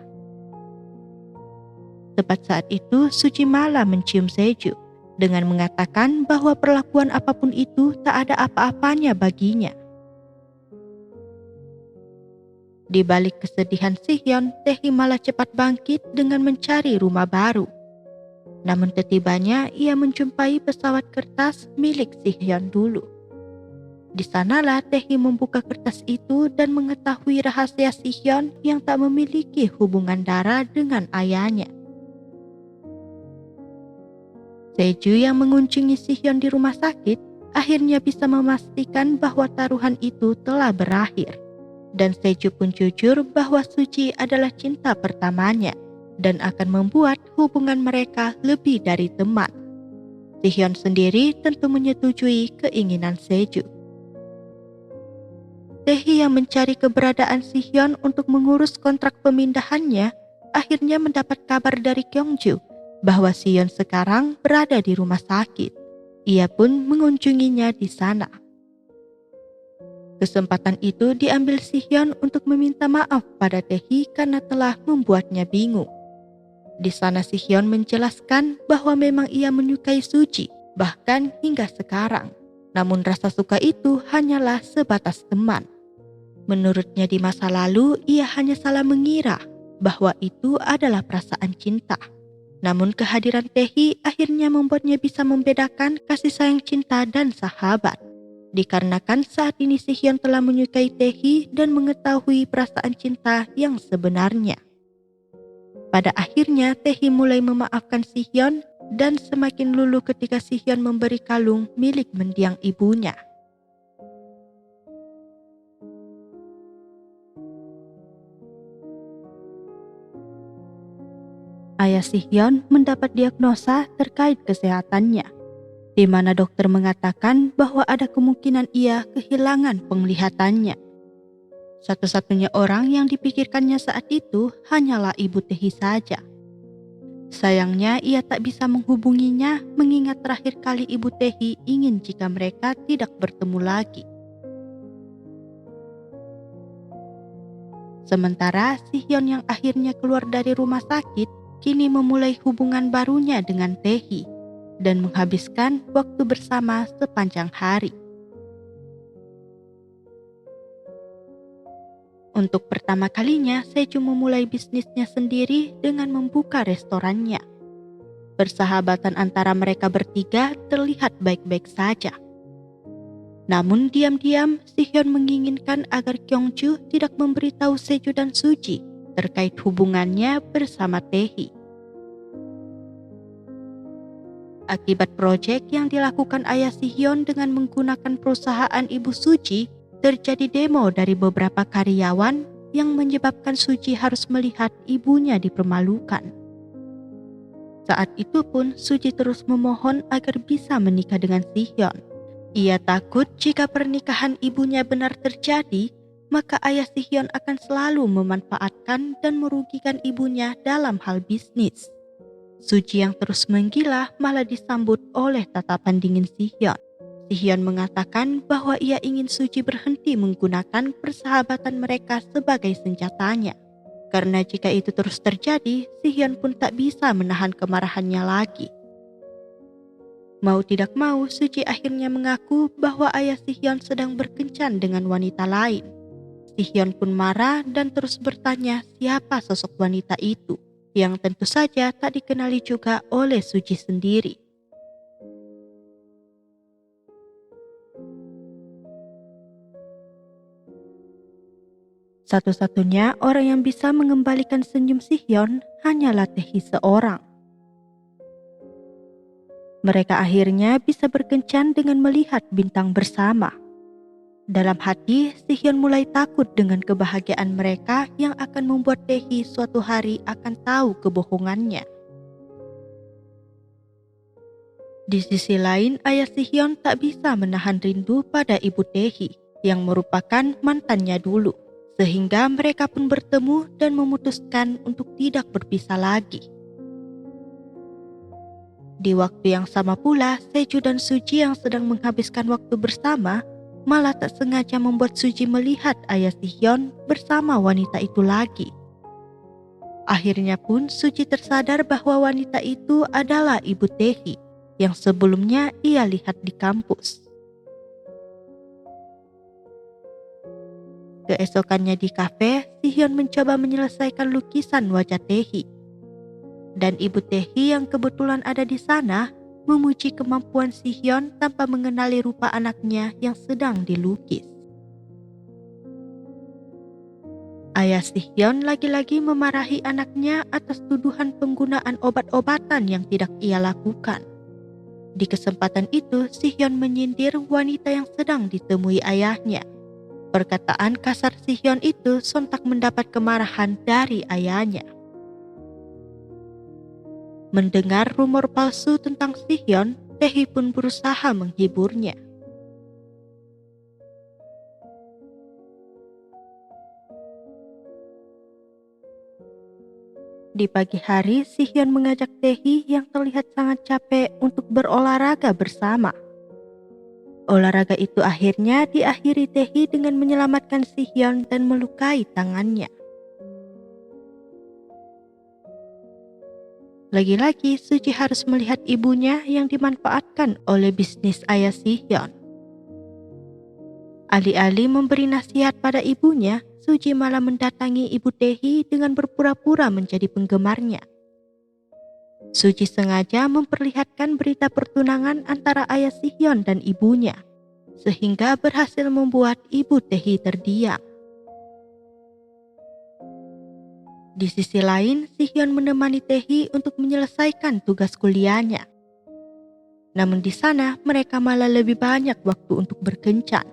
Tepat saat itu, Suji malah mencium Seju dengan mengatakan bahwa perlakuan apapun itu tak ada apa-apanya baginya. Di balik kesedihan Sihyun, Taehi malah cepat bangkit dengan mencari rumah baru. Namun setibanya ia menjumpai pesawat kertas milik Sihyun dulu. Di sanalah Taehi membuka kertas itu dan mengetahui rahasia Sihyun yang tak memiliki hubungan darah dengan ayahnya. Seju yang mengunjungi Sihyun di rumah sakit akhirnya bisa memastikan bahwa taruhan itu telah berakhir. Dan Seju pun jujur bahwa Suji adalah cinta pertamanya dan akan membuat hubungan mereka lebih dari teman. Sihyun sendiri tentu menyetujui keinginan Seju. Taehi yang mencari keberadaan Sihyun untuk mengurus kontrak pemindahannya akhirnya mendapat kabar dari Kyungju bahwa Sihyun sekarang berada di rumah sakit. Ia pun mengunjunginya di sana. Kesempatan itu diambil Sihyun untuk meminta maaf pada Taehi karena telah membuatnya bingung. Di sana Sihyun menjelaskan bahwa memang ia menyukai Suji, bahkan hingga sekarang. Namun rasa suka itu hanyalah sebatas teman. Menurutnya di masa lalu ia hanya salah mengira bahwa itu adalah perasaan cinta. Namun kehadiran Taehi akhirnya membuatnya bisa membedakan kasih sayang cinta dan sahabat. Dikarenakan saat ini Sihyun telah menyukai Taehi dan mengetahui perasaan cinta yang sebenarnya. Pada akhirnya Taehi mulai memaafkan Sihyun dan semakin luluh ketika Sihyun memberi kalung milik mendiang ibunya. Ayah Sihyun mendapat diagnosa terkait kesehatannya, di mana dokter mengatakan bahwa ada kemungkinan ia kehilangan penglihatannya. Satu-satunya orang yang dipikirkannya saat itu hanyalah ibu Taehi saja. Sayangnya ia tak bisa menghubunginya mengingat terakhir kali ibu Taehi ingin jika mereka tidak bertemu lagi. Sementara Sihyun yang akhirnya keluar dari rumah sakit kini memulai hubungan barunya dengan Taehi dan menghabiskan waktu bersama sepanjang hari. Untuk pertama kalinya, Seju memulai bisnisnya sendiri dengan membuka restorannya. Persahabatan antara mereka bertiga terlihat baik-baik saja. Namun diam-diam, Sihyun menginginkan agar Kyungju tidak memberitahu Seju dan Suji terkait hubungannya bersama Taehi. Akibat proyek yang dilakukan ayah Sihyun dengan menggunakan perusahaan ibu Suji, terjadi demo dari beberapa karyawan yang menyebabkan Suji harus melihat ibunya dipermalukan. Saat itu pun Suji terus memohon agar bisa menikah dengan Sihyun. Ia takut jika pernikahan ibunya benar terjadi, maka ayah Sihyun akan selalu memanfaatkan dan merugikan ibunya dalam hal bisnis. Suji yang terus menggila malah disambut oleh tatapan dingin Sihyun. Sihyun mengatakan bahwa ia ingin Suji berhenti menggunakan persahabatan mereka sebagai senjatanya. Karena jika itu terus terjadi, Sihyun pun tak bisa menahan kemarahannya lagi. Mau tidak mau, Suji akhirnya mengaku bahwa ayah Sihyun sedang berkencan dengan wanita lain. Sihyun pun marah dan terus bertanya siapa sosok wanita itu, yang tentu saja tak dikenali juga oleh Suji sendiri. Satu-satunya orang yang bisa mengembalikan senyum Sihyun hanyalah Taehi seorang. Mereka akhirnya bisa berkencan dengan melihat bintang bersama. Dalam hati, Sihyun mulai takut dengan kebahagiaan mereka yang akan membuat Taehi suatu hari akan tahu kebohongannya. Di sisi lain, ayah Sihyun tak bisa menahan rindu pada ibu Taehi. yang merupakan mantannya dulu, sehingga mereka pun bertemu dan memutuskan untuk tidak berpisah lagi. Di waktu yang sama pula, Seju dan Suji yang sedang menghabiskan waktu bersama malah tak sengaja membuat Suji melihat ayah Sihyun bersama wanita itu lagi. Akhirnya pun Suji tersadar bahwa wanita itu adalah ibu Taehi yang sebelumnya ia lihat di kampus. Keesokannya di kafe, Sihyun mencoba menyelesaikan lukisan wajah Taehi. Dan ibu Taehi yang kebetulan ada di sana memuji kemampuan Sihyun tanpa mengenali rupa anaknya yang sedang dilukis. Ayah Sihyun lagi-lagi memarahi anaknya atas tuduhan penggunaan obat-obatan yang tidak ia lakukan. Di kesempatan itu, Sihyun menyindir wanita yang sedang ditemui ayahnya. Perkataan kasar Sihyun itu sontak mendapat kemarahan dari ayahnya. Mendengar rumor palsu tentang Sihyun, Taehi pun berusaha menghiburnya. Di pagi hari, Sihyun mengajak Taehi yang terlihat sangat capek untuk berolahraga bersama. Olahraga itu akhirnya diakhiri Taehi dengan menyelamatkan Sihyun dan melukai tangannya. Lagi-lagi Suji harus melihat ibunya yang dimanfaatkan oleh bisnis ayah Sihyun. Alih-alih memberi nasihat pada ibunya, Suji malah mendatangi ibu Taehi dengan berpura-pura menjadi penggemarnya. Suji sengaja memperlihatkan berita pertunangan antara ayah Sihyun dan ibunya, sehingga berhasil membuat ibu Taehi terdiam. Di sisi lain, Sihyun menemani Taehi untuk menyelesaikan tugas kuliahnya. Namun di sana mereka malah lebih banyak waktu untuk berkencan.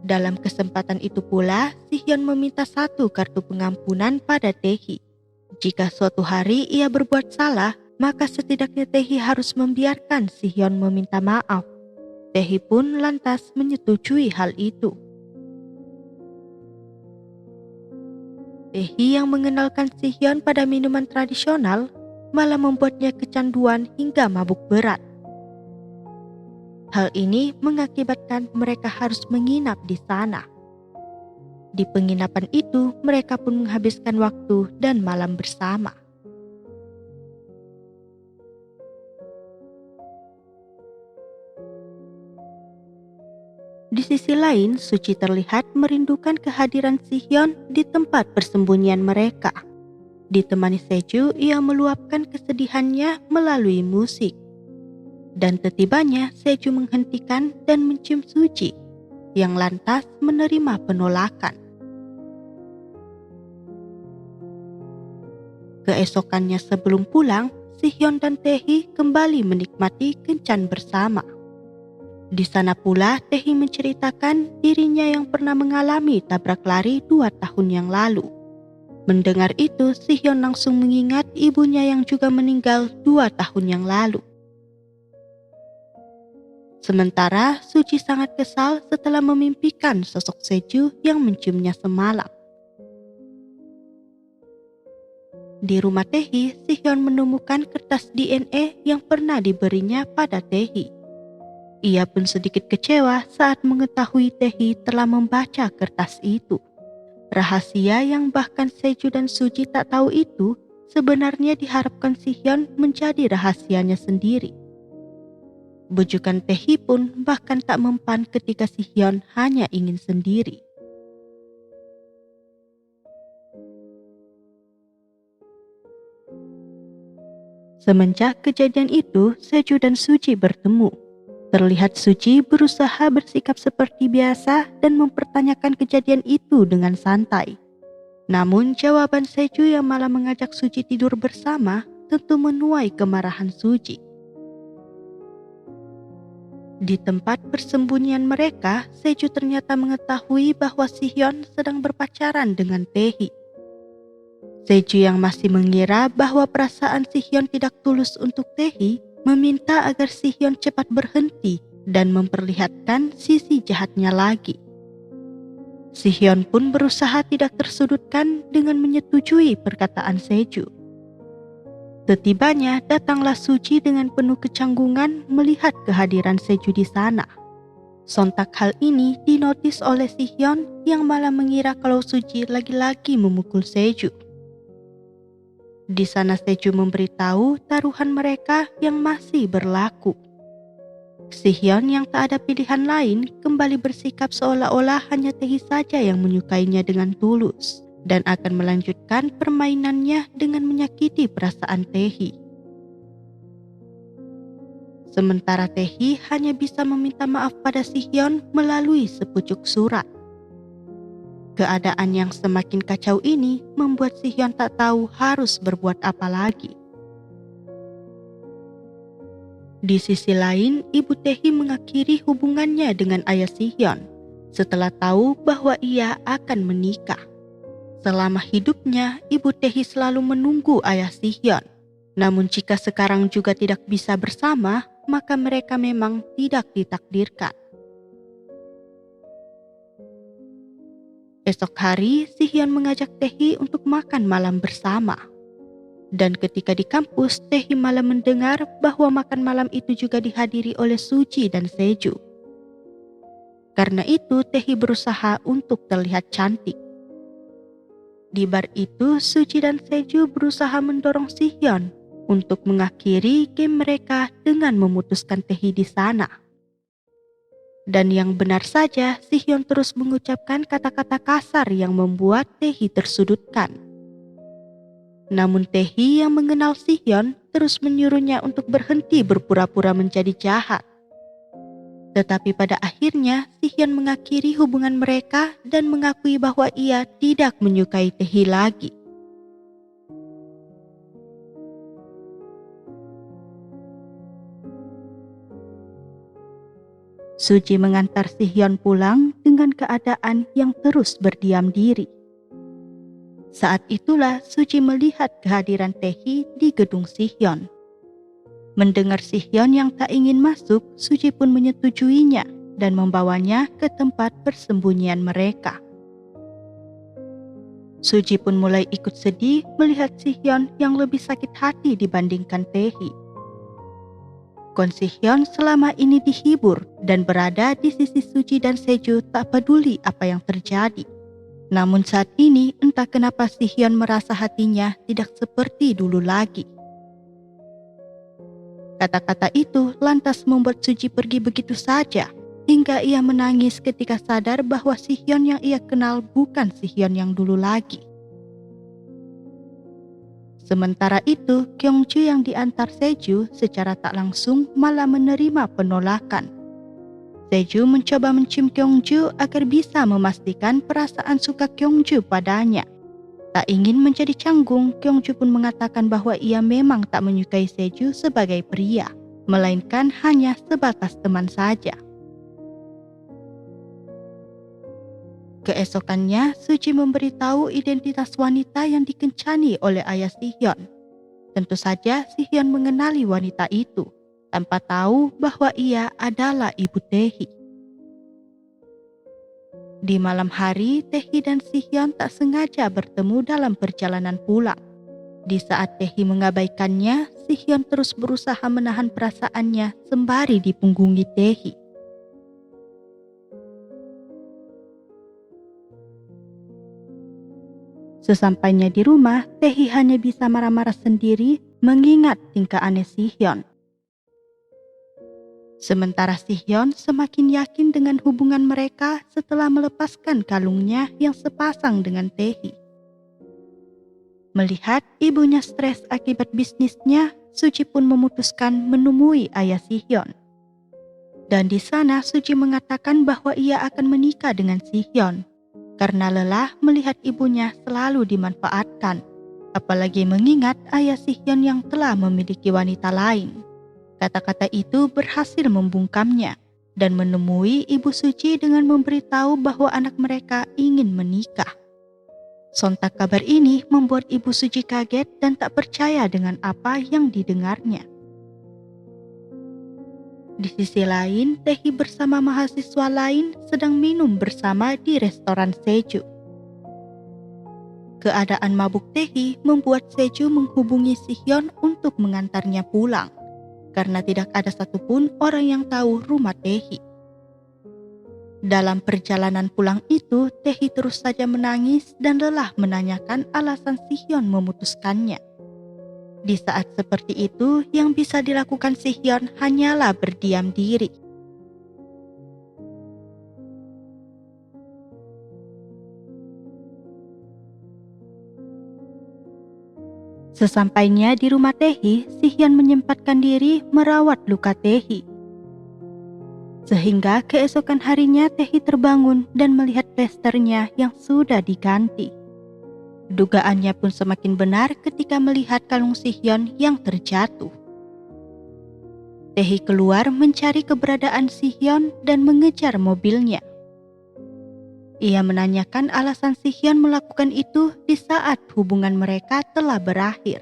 Dalam kesempatan itu pula, Sihyun meminta satu kartu pengampunan pada Taehi. Jika suatu hari ia berbuat salah, maka setidaknya Taehi harus membiarkan Sihyun meminta maaf. Taehi pun lantas menyetujui hal itu. Taehi yang mengenalkan Sihyun pada minuman tradisional malah membuatnya kecanduan hingga mabuk berat. Hal ini mengakibatkan mereka harus menginap di sana. Di penginapan itu, mereka pun menghabiskan waktu dan malam bersama. Di sisi lain, Suci terlihat merindukan kehadiran Sihyun di tempat persembunyian mereka. Ditemani Seju, ia meluapkan kesedihannya melalui musik. Dan setibanya, Seju menghentikan dan mencium Suci, yang lantas menerima penolakan. Keesokannya sebelum pulang, Sihyun dan Taehi kembali menikmati kencan bersama. Di sana pula Taehi menceritakan dirinya yang pernah mengalami tabrak lari 2 tahun yang lalu. Mendengar itu, Sihyun langsung mengingat ibunya yang juga meninggal 2 tahun yang lalu. Sementara Suji sangat kesal setelah memimpikan sosok Seju yang menciumnya semalam. Di rumah Taehi, Sihyun menemukan kertas DNA yang pernah diberinya pada Taehi. Ia pun sedikit kecewa saat mengetahui Taehi telah membaca kertas itu. Rahasia yang bahkan Seju dan Suji tak tahu itu sebenarnya diharapkan Sihyun menjadi rahasianya sendiri. Bujukan Taehi pun bahkan tak mempan ketika Sihyun hanya ingin sendiri. Semenjak kejadian itu, Seju dan Suji bertemu. Terlihat Suci berusaha bersikap seperti biasa dan mempertanyakan kejadian itu dengan santai. Namun jawaban Seju yang malah mengajak Suci tidur bersama tentu menuai kemarahan Suci. Di tempat persembunyian mereka, Seju ternyata mengetahui bahwa Sihyun sedang berpacaran dengan Taehi. Seju yang masih mengira bahwa perasaan Sihyun tidak tulus untuk Taehi meminta agar Sihyun cepat berhenti dan memperlihatkan sisi jahatnya lagi. Si-hyun pun berusaha tidak tersudutkan dengan menyetujui perkataan Seju. Setibanya datanglah Suji dengan penuh kecanggungan melihat kehadiran Seju di sana. Sontak hal ini dinotis oleh Si-hyun yang malah mengira kalau Suji lagi-lagi memukul Seju. Di sana Seju memberitahu taruhan mereka yang masih berlaku. Si-hyun yang tak ada pilihan lain kembali bersikap seolah-olah hanya Taehi saja yang menyukainya dengan tulus dan akan melanjutkan permainannya dengan menyakiti perasaan Taehi. Sementara Taehi hanya bisa meminta maaf pada Si-hyun melalui sepucuk surat. Keadaan yang semakin kacau ini membuat Si-hyun tak tahu harus berbuat apa lagi. Di sisi lain, Ibu Taehi mengakhiri hubungannya dengan ayah Si-hyun setelah tahu bahwa ia akan menikah. Selama hidupnya, Ibu Taehi selalu menunggu ayah Si-hyun. Namun jika sekarang juga tidak bisa bersama, maka mereka memang tidak ditakdirkan. Esok hari, Si-hyun mengajak Taehi untuk makan malam bersama. Dan ketika di kampus, Taehi malah mendengar bahwa makan malam itu juga dihadiri oleh Suji dan Seju. Karena itu, Taehi berusaha untuk terlihat cantik. Di bar itu, Suji dan Seju berusaha mendorong Si-hyun untuk mengakhiri game mereka dengan memutuskan Taehi di sana. Dan yang benar saja, Si-hyun terus mengucapkan kata-kata kasar yang membuat Taehi tersudutkan. Namun Taehi yang mengenal Si-hyun terus menyuruhnya untuk berhenti berpura-pura menjadi jahat. Tetapi pada akhirnya Si-hyun mengakhiri hubungan mereka dan mengakui bahwa ia tidak menyukai Taehi lagi. Suji mengantar Si-hyun pulang dengan keadaan yang terus berdiam diri. Saat itulah Suji melihat kehadiran Taehi di gedung Si-hyun. Mendengar Si-hyun yang tak ingin masuk, Suji pun menyetujuinya dan membawanya ke tempat persembunyian mereka. Suji pun mulai ikut sedih melihat Si-hyun yang lebih sakit hati dibandingkan Taehi. Kon Si-hyun selama ini dihibur dan berada di sisi Suji dan Seju tak peduli apa yang terjadi. Namun saat ini entah kenapa Si-hyun merasa hatinya tidak seperti dulu lagi. Kata-kata itu lantas membuat Suji pergi begitu saja, hingga ia menangis ketika sadar bahwa Si-hyun yang ia kenal bukan Si-hyun yang dulu lagi. Sementara itu, Kyung-ju yang diantar Seju secara tak langsung malah menerima penolakan. Seju mencoba mencium Kyung-ju agar bisa memastikan perasaan suka Kyung-ju padanya. Tak ingin menjadi canggung, Kyung-ju pun mengatakan bahwa ia memang tak menyukai Seju sebagai pria, melainkan hanya sebatas teman saja. Keesokannya, Suji memberitahu identitas wanita yang dikencani oleh ayah Si-hyun. Tentu saja Si-hyun mengenali wanita itu, tanpa tahu bahwa ia adalah Ibu Taehi. Di malam hari, Taehi dan Si-hyun tak sengaja bertemu dalam perjalanan pulang. Di saat Taehi mengabaikannya, Si-hyun terus berusaha menahan perasaannya sembari dipunggungi Taehi. Sesampainya di rumah, Taehi hanya bisa marah-marah sendiri mengingat tingkah aneh Si-hyun. Sementara Si-hyun semakin yakin dengan hubungan mereka setelah melepaskan kalungnya yang sepasang dengan Taehi. Melihat ibunya stres akibat bisnisnya, Suji pun memutuskan menemui ayah Si-hyun. Dan di sana Suji mengatakan bahwa ia akan menikah dengan Si-hyun karena lelah melihat ibunya selalu dimanfaatkan, apalagi mengingat ayah Si-hyun yang telah memiliki wanita lain. Kata-kata itu berhasil membungkamnya dan menemui Ibu Suji dengan memberitahu bahwa anak mereka ingin menikah. Sontak kabar ini membuat Ibu Suji kaget dan tak percaya dengan apa yang didengarnya. Di sisi lain, Taehi bersama mahasiswa lain sedang minum bersama di restoran Seju. Keadaan mabuk Taehi membuat Seju menghubungi Si-hyun untuk mengantarnya pulang, karena tidak ada satupun orang yang tahu rumah Taehi. Dalam perjalanan pulang itu, Taehi terus saja menangis dan lelah menanyakan alasan Si-hyun memutuskannya. Di saat seperti itu, yang bisa dilakukan Si-hyun hanyalah berdiam diri. Sesampainya di rumah Taehi, Si-hyun menyempatkan diri merawat luka Taehi. Sehingga keesokan harinya Taehi terbangun dan melihat plesternya yang sudah diganti. Dugaannya pun semakin benar ketika melihat kalung Si-hyun yang terjatuh. Taehi keluar mencari keberadaan Si-hyun dan mengejar mobilnya. Ia menanyakan alasan Si-hyun melakukan itu di saat hubungan mereka telah berakhir.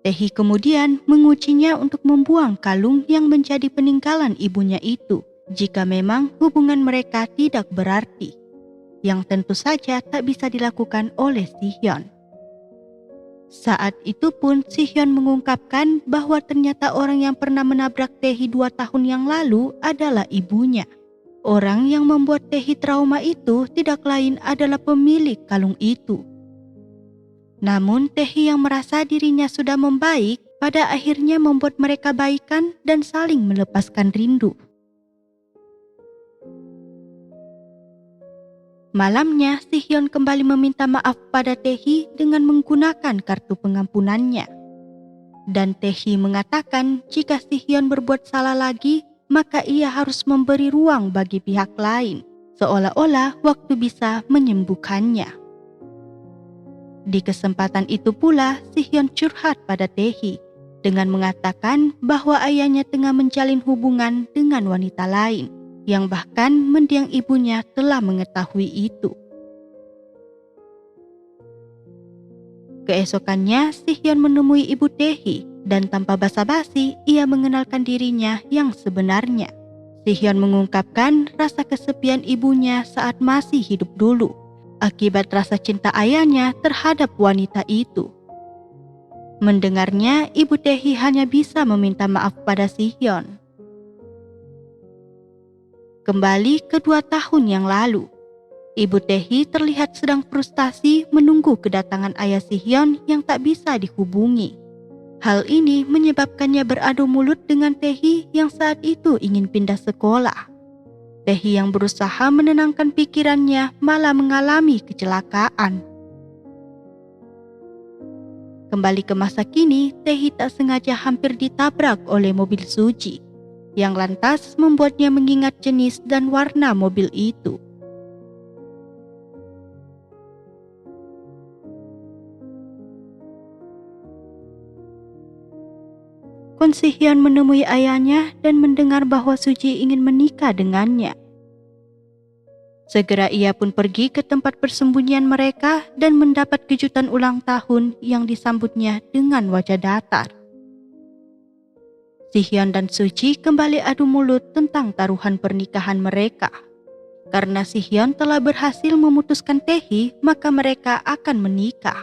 Taehi kemudian mengujinya untuk membuang kalung yang menjadi peninggalan ibunya itu jika memang hubungan mereka tidak berarti, yang tentu saja tak bisa dilakukan oleh Si-hyun. Saat itu pun Si-hyun mengungkapkan bahwa ternyata orang yang pernah menabrak Taehi 2 tahun yang lalu adalah ibunya. Orang yang membuat Taehi trauma itu tidak lain adalah pemilik kalung itu. Namun Taehi yang merasa dirinya sudah membaik pada akhirnya membuat mereka baikan dan saling melepaskan rindu. Malamnya, Si-hyun kembali meminta maaf pada Taehi dengan menggunakan kartu pengampunannya. Dan Taehi mengatakan jika Si-hyun berbuat salah lagi, maka ia harus memberi ruang bagi pihak lain, seolah-olah waktu bisa menyembuhkannya. Di kesempatan itu pula, Si-hyun curhat pada Taehi dengan mengatakan bahwa ayahnya tengah menjalin hubungan dengan wanita lain, yang bahkan mendiang ibunya telah mengetahui itu. Keesokannya, Si-hyun menemui ibu Taehi dan tanpa basa-basi ia mengenalkan dirinya yang sebenarnya. Si-hyun mengungkapkan rasa kesepian ibunya saat masih hidup dulu, akibat rasa cinta ayahnya terhadap wanita itu. Mendengarnya, ibu Taehi hanya bisa meminta maaf pada Si-hyun. Kembali ke 2 tahun yang lalu, ibu Taehi terlihat sedang frustasi menunggu kedatangan ayah Si-hyun yang tak bisa dihubungi. Hal ini menyebabkannya beradu mulut dengan Taehi yang saat itu ingin pindah sekolah. Taehi yang berusaha menenangkan pikirannya malah mengalami kecelakaan. Kembali ke masa kini, Taehi tak sengaja hampir ditabrak oleh mobil Suji, yang lantas membuatnya mengingat jenis dan warna mobil itu. Kwon Si-hyun menemui ayahnya dan mendengar bahwa Suji ingin menikah dengannya. Segera ia pun pergi ke tempat persembunyian mereka dan mendapat kejutan ulang tahun yang disambutnya dengan wajah datar. Si-hyun dan Suji kembali adu mulut tentang taruhan pernikahan mereka. Karena Si-hyun telah berhasil memutuskan Taehi, maka mereka akan menikah.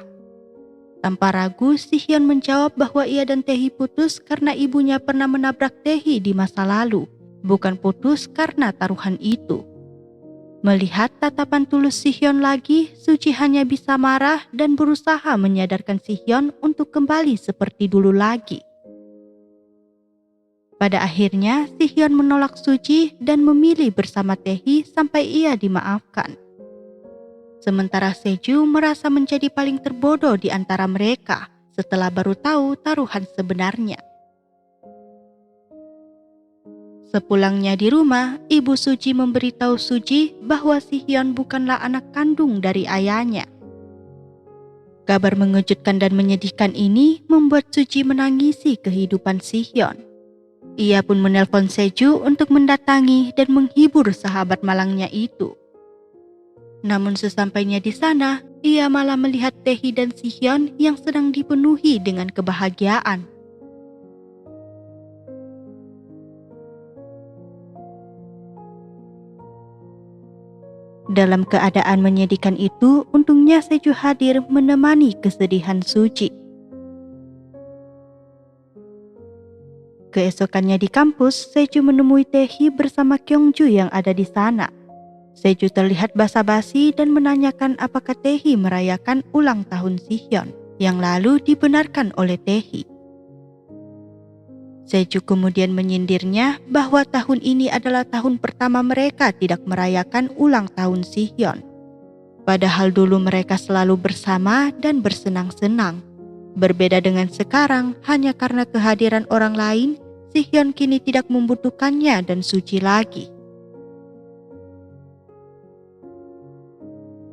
Tanpa ragu, Si-hyun menjawab bahwa ia dan Taehi putus karena ibunya pernah menabrak Taehi di masa lalu, bukan putus karena taruhan itu. Melihat tatapan tulus Si-hyun lagi, Suji hanya bisa marah dan berusaha menyadarkan Si-hyun untuk kembali seperti dulu lagi. Pada akhirnya, Si-hyun menolak Suji dan memilih bersama Taehi sampai ia dimaafkan. Sementara Seju merasa menjadi paling terbodoh di antara mereka setelah baru tahu taruhan sebenarnya. Sepulangnya di rumah, ibu Suji memberitahu Suji bahwa Si-hyun bukanlah anak kandung dari ayahnya. Kabar mengejutkan dan menyedihkan ini membuat Suji menangisi kehidupan Si-hyun. Ia pun menelpon Seju untuk mendatangi dan menghibur sahabat malangnya itu. Namun sesampainya di sana, ia malah melihat Taehi dan Si-hyun yang sedang dipenuhi dengan kebahagiaan. Dalam keadaan menyedihkan itu, untungnya Seju hadir menemani kesedihan Suji. Keesokannya di kampus, Seju menemui Taehi bersama Kyungju yang ada di sana. Seju terlihat basa-basi dan menanyakan apakah Taehi merayakan ulang tahun Sihyun, yang lalu dibenarkan oleh Taehi. Seju kemudian menyindirnya bahwa tahun ini adalah tahun pertama mereka tidak merayakan ulang tahun Sihyun. Padahal dulu mereka selalu bersama dan bersenang-senang. Berbeda dengan sekarang, hanya karena kehadiran orang lain, Sihyun kini tidak membutuhkannya dan Suji lagi.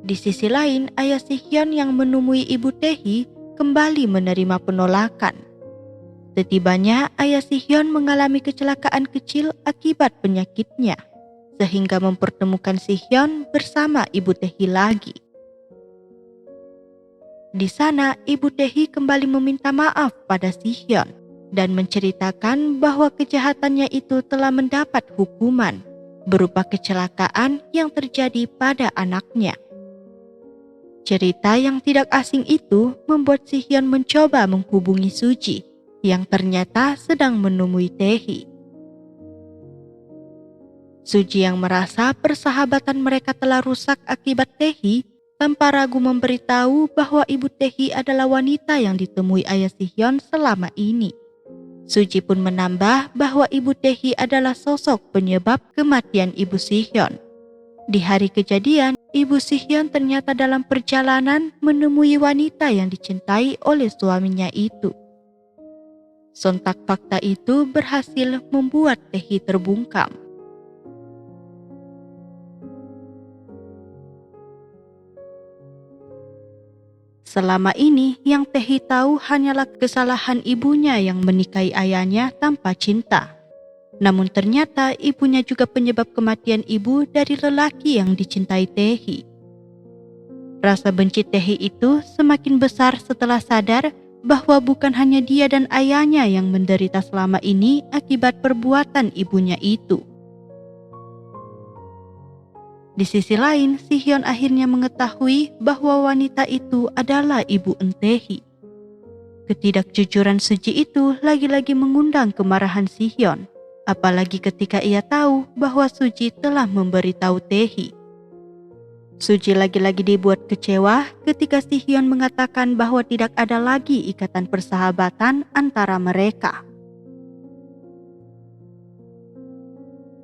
Di sisi lain, ayah Sihyun yang menemui ibu Taehi kembali menerima penolakan. Setibanya, ayah Sihyun mengalami kecelakaan kecil akibat penyakitnya, sehingga mempertemukan Sihyun bersama ibu Taehi lagi. Di sana, ibu Taehi kembali meminta maaf pada Sihyun dan menceritakan bahwa kejahatannya itu telah mendapat hukuman berupa kecelakaan yang terjadi pada anaknya. Cerita yang tidak asing itu membuat Sihyun mencoba menghubungi Suji yang ternyata sedang menemui Taehi. Suji yang merasa persahabatan mereka telah rusak akibat Taehi tanpa ragu memberitahu bahwa ibu Taehi adalah wanita yang ditemui ayah Sihyun selama ini. Suji pun menambah bahwa ibu Taehi adalah sosok penyebab kematian ibu Sihyun. Di hari kejadian, ibu Sihyun ternyata dalam perjalanan menemui wanita yang dicintai oleh suaminya itu. Sontak fakta itu berhasil membuat Taehi terbungkam. Selama ini yang Taehi tahu hanyalah kesalahan ibunya yang menikahi ayahnya tanpa cinta. Namun ternyata ibunya juga penyebab kematian ibu dari lelaki yang dicintai Taehi. Rasa benci Taehi itu semakin besar setelah sadar bahwa bukan hanya dia dan ayahnya yang menderita selama ini akibat perbuatan ibunya itu. Di sisi lain, Sihyun akhirnya mengetahui bahwa wanita itu adalah ibu Taehi. Ketidakjujuran Suji itu lagi-lagi mengundang kemarahan Sihyun, apalagi ketika ia tahu bahwa Suji telah memberitahu Taehi. Suji lagi-lagi dibuat kecewa ketika Sihyun mengatakan bahwa tidak ada lagi ikatan persahabatan antara mereka.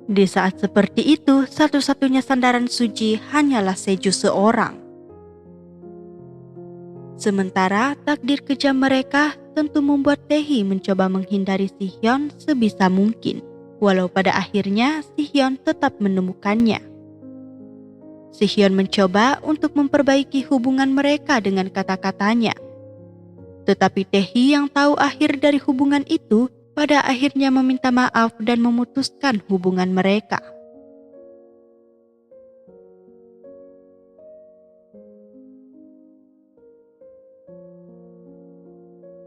Di saat seperti itu, satu-satunya sandaran Suji hanyalah Seju seorang. Sementara takdir kejam mereka tentu membuat Taehi mencoba menghindari Sihyun sebisa mungkin, walau pada akhirnya Sihyun tetap menemukannya. Sihyun mencoba untuk memperbaiki hubungan mereka dengan kata-katanya. Tetapi Taehi yang tahu akhir dari hubungan itu pada akhirnya meminta maaf dan memutuskan hubungan mereka.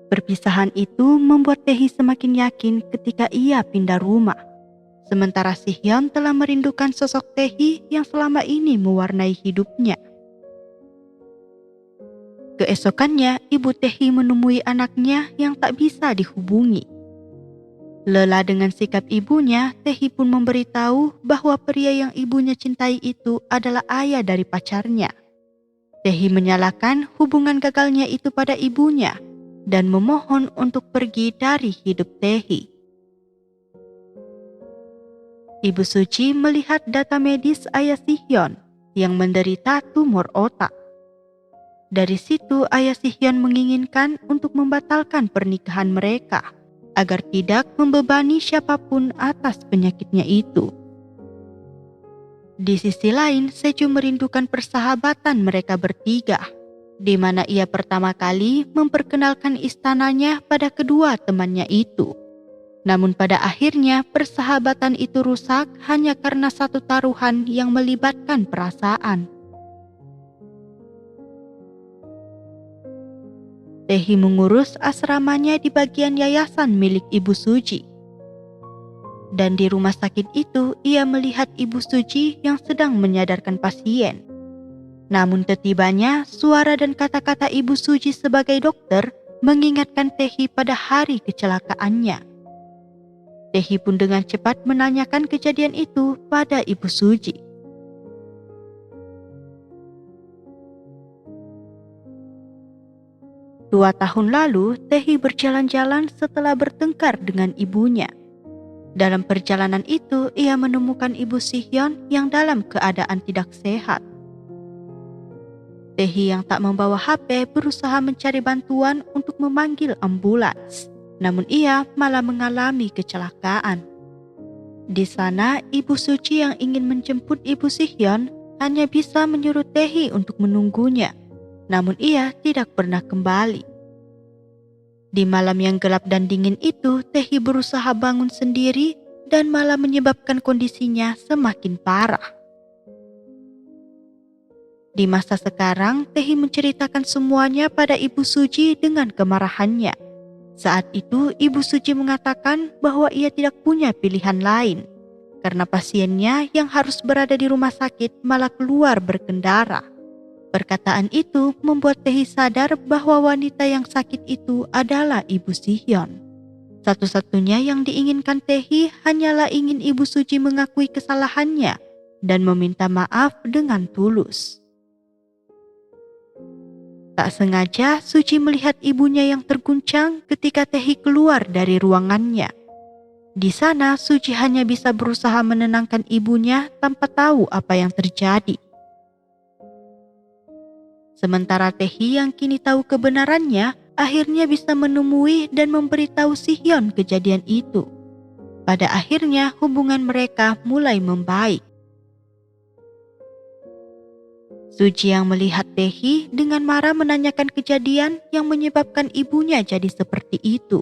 Perpisahan itu membuat Taehi semakin yakin ketika ia pindah rumah. Sementara Sihyun telah merindukan sosok Taehi yang selama ini mewarnai hidupnya. Keesokannya, ibu Taehi menemui anaknya yang tak bisa dihubungi. Lelah dengan sikap ibunya, Taehi pun memberitahu bahwa pria yang ibunya cintai itu adalah ayah dari pacarnya. Taehi menyalahkan hubungan gagalnya itu pada ibunya dan memohon untuk pergi dari hidup Taehi. Ibu Suji melihat data medis ayah Sihyun yang menderita tumor otak. Dari situ ayah Sihyun menginginkan untuk membatalkan pernikahan mereka agar tidak membebani siapapun atas penyakitnya itu. Di sisi lain, Seju merindukan persahabatan mereka bertiga, di mana ia pertama kali memperkenalkan istananya pada kedua temannya itu. Namun pada akhirnya persahabatan itu rusak hanya karena satu taruhan yang melibatkan perasaan. Taehi mengurus asramanya di bagian yayasan milik Ibu Suji. Dan di rumah sakit itu ia melihat Ibu Suci yang sedang menyadarkan pasien. Namun setibanya suara dan kata-kata Ibu Suci sebagai dokter mengingatkan Tehi pada hari kecelakaannya. Tehi pun dengan cepat menanyakan kejadian itu pada Ibu Suci. Dua tahun lalu, Tehi berjalan-jalan setelah bertengkar dengan ibunya. Dalam perjalanan itu, ia menemukan Ibu Sihyon yang dalam keadaan tidak sehat. Tehi yang tak membawa HP berusaha mencari bantuan untuk memanggil ambulans. Namun ia malah mengalami kecelakaan. Di sana, Ibu Suci yang ingin menjemput Ibu Sihyon hanya bisa menyuruh Tehi untuk menunggunya. Namun ia tidak pernah kembali. Di malam yang gelap dan dingin itu, Tehi berusaha bangun sendiri dan malah menyebabkan kondisinya semakin parah. Di masa sekarang, Tehi menceritakan semuanya pada Ibu Suci dengan kemarahannya. Saat itu, Ibu Suci mengatakan bahwa ia tidak punya pilihan lain, karena pasiennya yang harus berada di rumah sakit malah keluar berkendara. Perkataan itu membuat Tehi sadar bahwa wanita yang sakit itu adalah Ibu Sihyon. Satu-satunya yang diinginkan Tehi hanyalah ingin Ibu Suci mengakui kesalahannya dan meminta maaf dengan tulus. Tak sengaja, Suci melihat ibunya yang terguncang ketika Tehi keluar dari ruangannya. Di sana, Suci hanya bisa berusaha menenangkan ibunya tanpa tahu apa yang terjadi. Sementara Tehi yang kini tahu kebenarannya, akhirnya bisa menemui dan memberitahu Sihyon kejadian itu. Pada akhirnya, hubungan mereka mulai membaik. Suci yang melihat Tehi dengan marah menanyakan kejadian yang menyebabkan ibunya jadi seperti itu.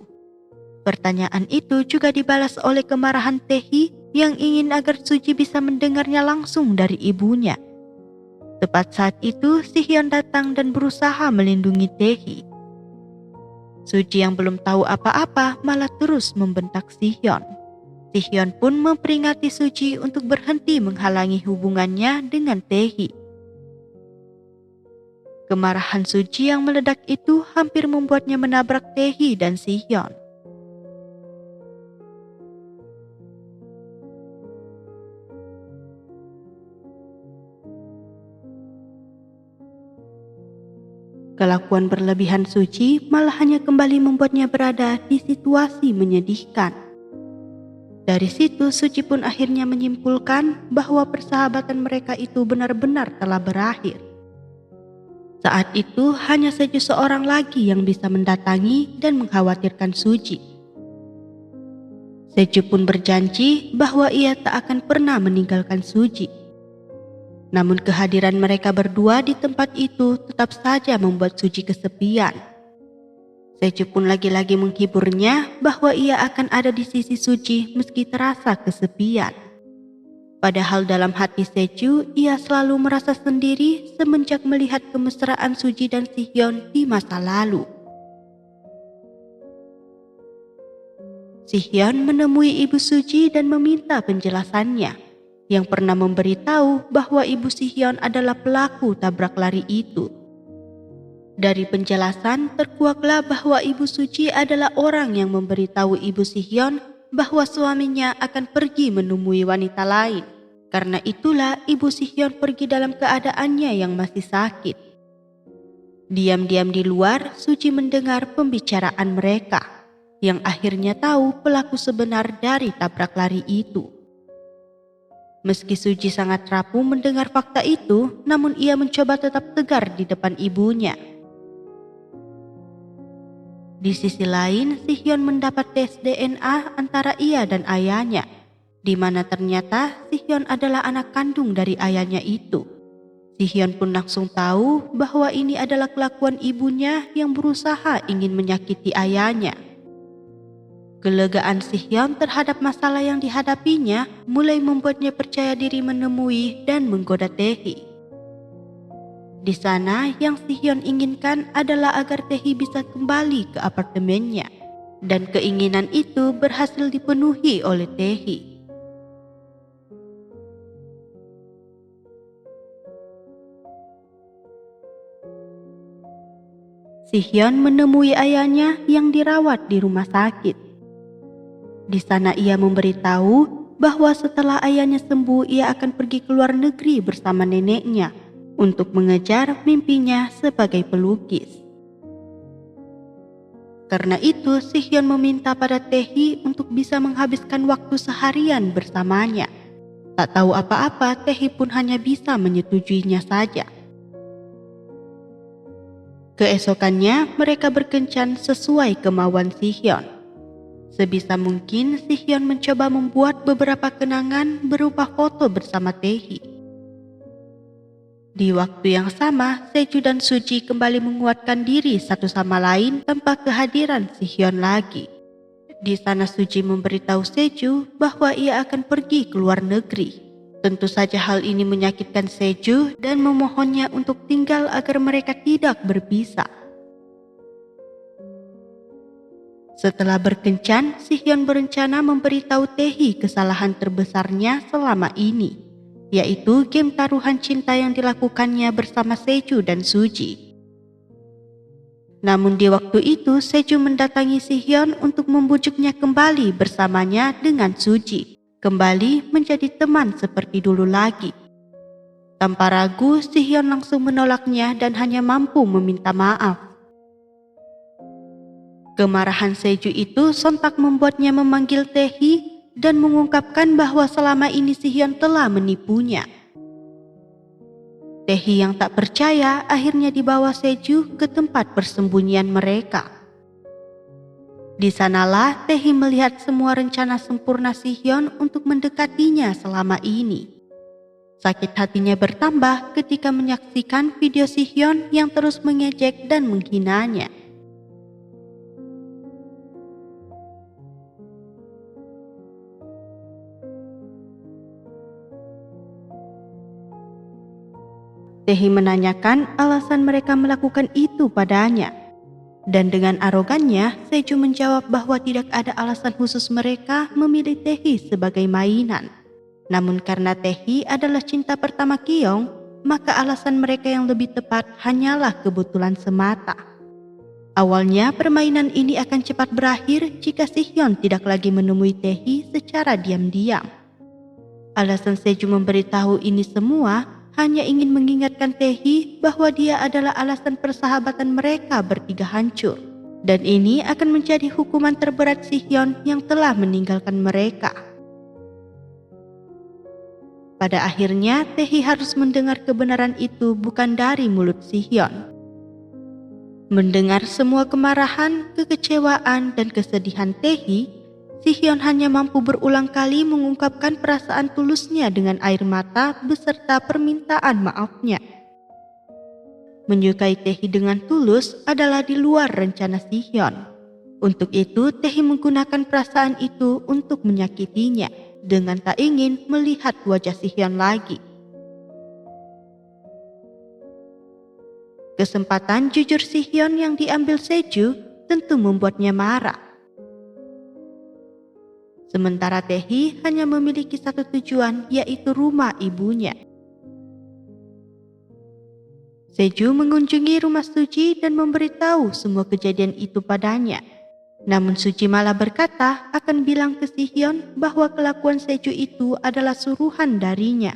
Pertanyaan itu juga dibalas oleh kemarahan Tehi yang ingin agar Suci bisa mendengarnya langsung dari ibunya. Tepat saat itu, Sihyon datang dan berusaha melindungi Tehi. Suci yang belum tahu apa-apa malah terus membentak Sihyon. Sihyon pun memperingati Suci untuk berhenti menghalangi hubungannya dengan Tehi. Kemarahan Suci yang meledak itu hampir membuatnya menabrak Tehi dan Sihyon. Kelakuan berlebihan Suci malah hanya kembali membuatnya berada di situasi menyedihkan. Dari situ, Suci pun akhirnya menyimpulkan bahwa persahabatan mereka itu benar-benar telah berakhir. Saat itu, hanya saja seorang lagi yang bisa mendatangi dan mengkhawatirkan Suci. Seju pun berjanji bahwa ia tak akan pernah meninggalkan Suci. Namun kehadiran mereka berdua di tempat itu tetap saja membuat Suci kesepian. Seju pun lagi-lagi menghiburnya bahwa ia akan ada di sisi Suci meski terasa kesepian. Padahal dalam hati Seju, ia selalu merasa sendiri semenjak melihat kemesraan Suci dan Sihyon di masa lalu. Sihyon menemui Ibu Suci dan meminta penjelasannya, yang pernah memberitahu bahwa Ibu Sihyon adalah pelaku tabrak lari itu. Dari penjelasan terkuaklah bahwa Ibu Suci adalah orang yang memberitahu Ibu Sihyon bahwa suaminya akan pergi menemui wanita lain. Karena itulah Ibu Sihyon pergi dalam keadaannya yang masih sakit. Diam-diam di luar, Suci mendengar pembicaraan mereka, yang akhirnya tahu pelaku sebenar dari tabrak lari itu. Meski Suci sangat rapuh mendengar fakta itu, namun ia mencoba tetap tegar di depan ibunya. Di sisi lain, Sihyon mendapat tes DNA antara ia dan ayahnya, di mana ternyata Sihyon adalah anak kandung dari ayahnya itu. Sihyon pun langsung tahu bahwa ini adalah kelakuan ibunya yang berusaha ingin menyakiti ayahnya. Kelegaan Sihyon terhadap masalah yang dihadapinya mulai membuatnya percaya diri menemui dan menggoda Tehi. Di sana, yang Sihyon inginkan adalah agar Tehi bisa kembali ke apartemennya. dan keinginan itu berhasil dipenuhi oleh Taehi. Si-hyun menemui ayahnya yang dirawat di rumah sakit. Di sana ia memberitahu bahwa setelah ayahnya sembuh ia akan pergi ke luar negeri bersama neneknya untuk mengejar mimpinya sebagai pelukis. Karena itu, Si-hyun meminta pada Taehi untuk bisa menghabiskan waktu seharian bersamanya. Tak tahu apa-apa, Taehi pun hanya bisa menyetujuinya saja. Keesokannya, mereka berkencan sesuai kemauan Si-hyun. Sebisa mungkin, Si-hyun mencoba membuat beberapa kenangan berupa foto bersama Taehi. Di waktu yang sama, Seju dan Suji kembali menguatkan diri satu sama lain tanpa kehadiran Si-hyun lagi. Di sana Suji memberitahu Seju bahwa ia akan pergi ke luar negeri. Tentu saja hal ini menyakitkan Seju dan memohonnya untuk tinggal agar mereka tidak berpisah. Setelah berkencan, Si-hyun berencana memberitahu Taehi kesalahan terbesarnya selama ini, yaitu game taruhan cinta yang dilakukannya bersama Seju dan Suji. Namun di waktu itu, Seju mendatangi Si-hyun untuk membujuknya kembali bersamanya dengan Suji, kembali menjadi teman seperti dulu lagi. Tanpa ragu, Si-hyun langsung menolaknya dan hanya mampu meminta maaf. Kemarahan Seju itu sontak membuatnya memanggil Taehi dan mengungkapkan bahwa selama ini Si-hyun telah menipunya. Taehi yang tak percaya akhirnya dibawa Seju ke tempat persembunyian mereka. Di sanalah Taehi melihat semua rencana sempurna Si-hyun untuk mendekatinya selama ini. Sakit hatinya bertambah ketika menyaksikan video Si-hyun yang terus mengejek dan menghinanya. Taehi menanyakan alasan mereka melakukan itu padanya. Dan dengan arogannya, Seju menjawab bahwa tidak ada alasan khusus mereka memilih Taehi sebagai mainan. Namun karena Taehi adalah cinta pertama Kyung, maka alasan mereka yang lebih tepat hanyalah kebetulan semata. Awalnya permainan ini akan cepat berakhir jika Si-hyun tidak lagi menemui Taehi secara diam-diam. Alasan Seju memberitahu ini semua hanya ingin mengingatkan Taehi bahwa dia adalah alasan persahabatan mereka bertiga hancur. Dan ini akan menjadi hukuman terberat Si-hyun yang telah meninggalkan mereka. Pada akhirnya, Taehi harus mendengar kebenaran itu bukan dari mulut Si-hyun. Mendengar semua kemarahan, kekecewaan, dan kesedihan Taehi, Si-hyun hanya mampu berulang kali mengungkapkan perasaan tulusnya dengan air mata beserta permintaan maafnya. Menyukai Taehi dengan tulus adalah di luar rencana Si-hyun. Untuk itu, Taehi menggunakan perasaan itu untuk menyakitinya dengan tak ingin melihat wajah Si-hyun lagi. Kesempatan jujur Si-hyun yang diambil Seju tentu membuatnya marah. Sementara Taehi hanya memiliki satu tujuan, yaitu rumah ibunya. Seju mengunjungi rumah Suji dan memberitahu semua kejadian itu padanya. Namun Suji malah berkata akan bilang ke Si-hyun bahwa kelakuan Seju itu adalah suruhan darinya.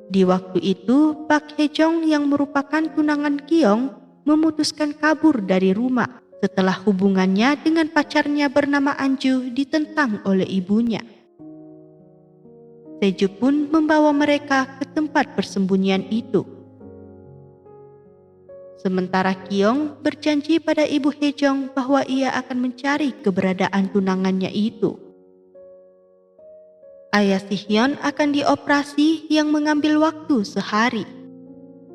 Di waktu itu, Pak Hae-jong yang merupakan tunangan Kyung memutuskan kabur dari rumah setelah hubungannya dengan pacarnya bernama Anju ditentang oleh ibunya. Seju pun membawa mereka ke tempat persembunyian itu. Sementara Kyung berjanji pada ibu Hae-jong bahwa ia akan mencari keberadaan tunangannya itu. Ayah Si-hyun akan dioperasi yang mengambil waktu sehari.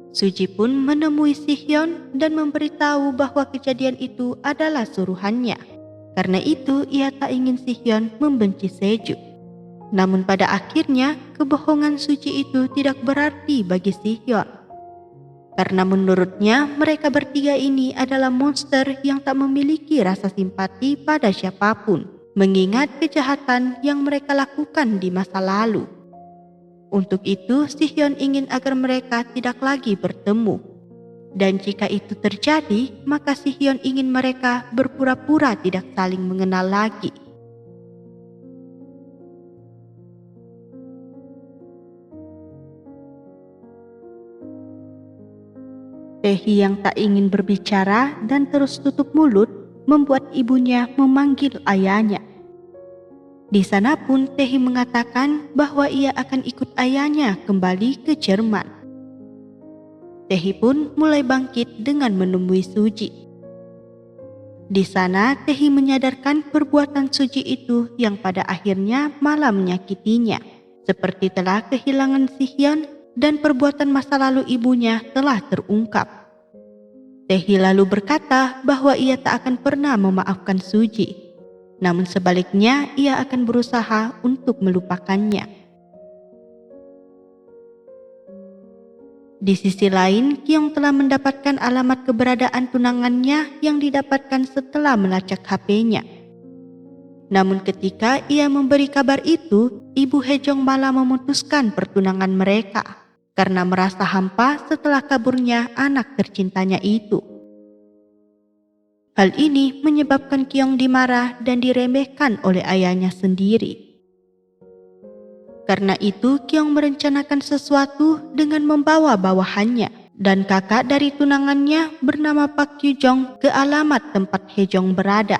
Suji pun menemui Si-hyun dan memberitahu bahwa kejadian itu adalah suruhannya. Karena itu ia tak ingin Si-hyun membenci Seju. Namun pada akhirnya kebohongan Suji itu tidak berarti bagi Si-hyun. karena menurutnya mereka bertiga ini adalah monster yang tak memiliki rasa simpati pada siapapun, mengingat kejahatan yang mereka lakukan di masa lalu. Untuk itu, Si Hyun ingin agar mereka tidak lagi bertemu. Dan jika itu terjadi, maka Si Hyun ingin mereka berpura-pura tidak saling mengenal lagi. Tae-hee yang tak ingin berbicara dan terus tutup mulut membuat ibunya memanggil ayahnya. Di sana pun Tae-hee mengatakan bahwa ia akan ikut ayahnya kembali ke Jerman. Tae-hee pun mulai bangkit dengan menemui Suji. Di sana Tae-hee menyadarkan perbuatan Suji itu yang pada akhirnya malah menyakitinya, seperti telah kehilangan Si Hyun dan perbuatan masa lalu ibunya telah terungkap. Tae-hee lalu berkata bahwa ia tak akan pernah memaafkan Suji, namun sebaliknya ia akan berusaha untuk melupakannya. Di sisi lain, Kyung telah mendapatkan alamat keberadaan tunangannya yang didapatkan setelah melacak HP-nya. Namun ketika ia memberi kabar itu, Ibu Hejong malah memutuskan pertunangan mereka karena merasa hampa setelah kaburnya anak tercintanya itu. Hal ini menyebabkan Kyung dimarah dan diremehkan oleh ayahnya sendiri. Karena itu, Kyung merencanakan sesuatu dengan membawa bawahannya dan kakak dari tunangannya bernama Pak Kyujong ke alamat tempat Hejong berada.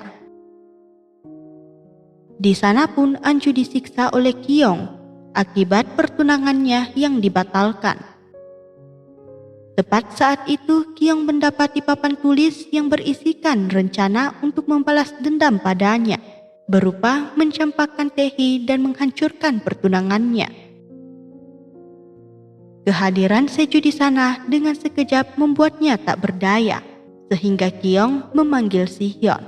Di sana pun Anju disiksa oleh Kyung akibat pertunangannya yang dibatalkan. Tepat saat itu, Kyung mendapati papan tulis yang berisikan rencana untuk membalas dendam padanya, berupa mencampakkan Tae-hee dan menghancurkan pertunangannya. Kehadiran Seju di sana dengan sekejap membuatnya tak berdaya, sehingga Kyung memanggil Si Hyun.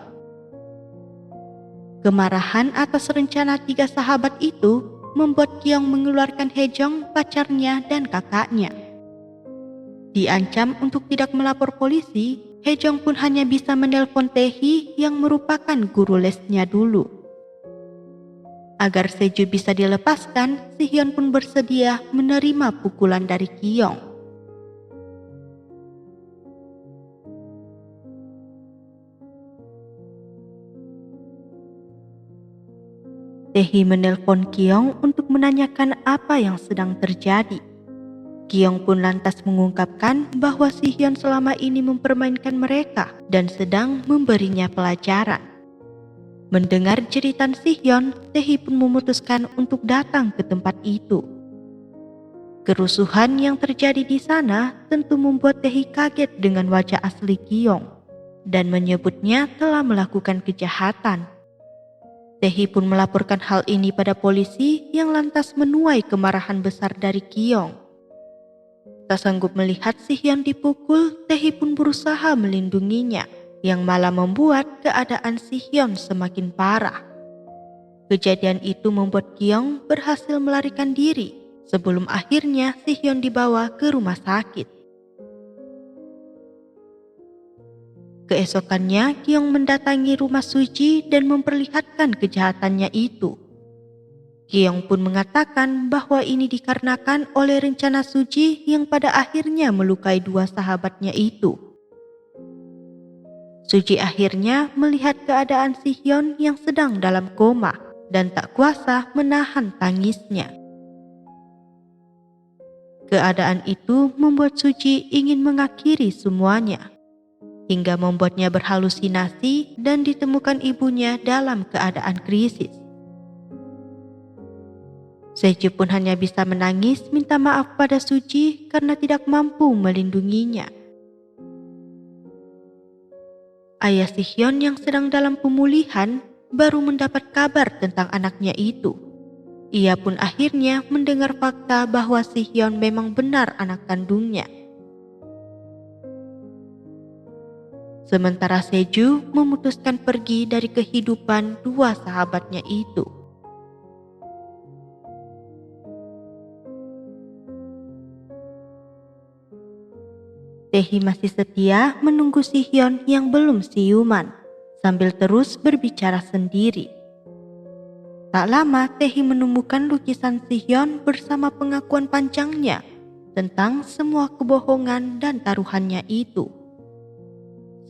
Kemarahan atas rencana tiga sahabat itu membuat Kyung mengeluarkan Hejong, pacarnya dan kakaknya. Diancam untuk tidak melapor polisi, Hejong pun hanya bisa menelpon Tae-hee yang merupakan guru lesnya dulu. Agar Seju bisa dilepaskan, Si Hyun pun bersedia menerima pukulan dari Kyung. Tae-hee menelpon Kyung untuk menanyakan apa yang sedang terjadi. Kyung pun lantas mengungkapkan bahwa Si Hyun selama ini mempermainkan mereka dan sedang memberinya pelajaran. Mendengar jeritan Si Hyun, Tae-hee pun memutuskan untuk datang ke tempat itu. Kerusuhan yang terjadi di sana tentu membuat Tae-hee kaget dengan wajah asli Kyung dan menyebutnya telah melakukan kejahatan. Tae-hee pun melaporkan hal ini pada polisi yang lantas menuai kemarahan besar dari Kyung. Tak sanggup melihat Si Hyun dipukul, Tae-hee pun berusaha melindunginya, yang malah membuat keadaan Si Hyun semakin parah. Kejadian itu membuat Kyung berhasil melarikan diri sebelum akhirnya Si Hyun dibawa ke rumah sakit. Keesokannya, Kyung mendatangi rumah Suji dan memperlihatkan kejahatannya itu. Kyung pun mengatakan bahwa ini dikarenakan oleh rencana Suji yang pada akhirnya melukai dua sahabatnya itu. Suji akhirnya melihat keadaan Si Hyun yang sedang dalam koma dan tak kuasa menahan tangisnya. Keadaan itu membuat Suji ingin mengakhiri semuanya, hingga membuatnya berhalusinasi dan ditemukan ibunya dalam keadaan krisis. Seju pun hanya bisa menangis minta maaf pada Suji karena tidak mampu melindunginya. Ayah Si Hyun yang sedang dalam pemulihan baru mendapat kabar tentang anaknya itu. Ia pun akhirnya mendengar fakta bahwa Si Hyun memang benar anak kandungnya. Sementara Seju memutuskan pergi dari kehidupan dua sahabatnya itu. Taehi masih setia menunggu Si-hyun yang belum siuman, sambil terus berbicara sendiri. Tak lama Taehi menemukan lukisan Si-hyun bersama pengakuan panjangnya tentang semua kebohongan dan taruhannya itu.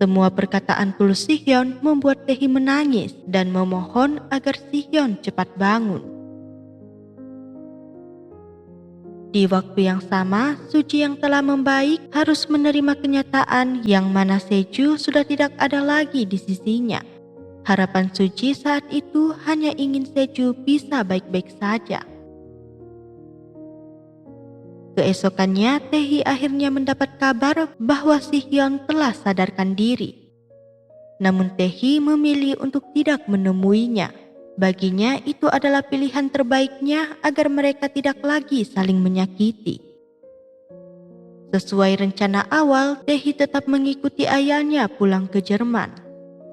Semua perkataan tulus Si-hyun membuat Taehi menangis dan memohon agar Si-hyun cepat bangun. Di waktu yang sama, Suji yang telah membaik harus menerima kenyataan yang mana Seju sudah tidak ada lagi di sisinya. Harapan Suji saat itu hanya ingin Seju bisa baik-baik saja. Keesokannya, Taehi akhirnya mendapat kabar bahwa Si-hyun telah sadarkan diri. Namun Taehi memilih untuk tidak menemuinya. Baginya itu adalah pilihan terbaiknya agar mereka tidak lagi saling menyakiti. Sesuai rencana awal, Taehi tetap mengikuti ayahnya pulang ke Jerman.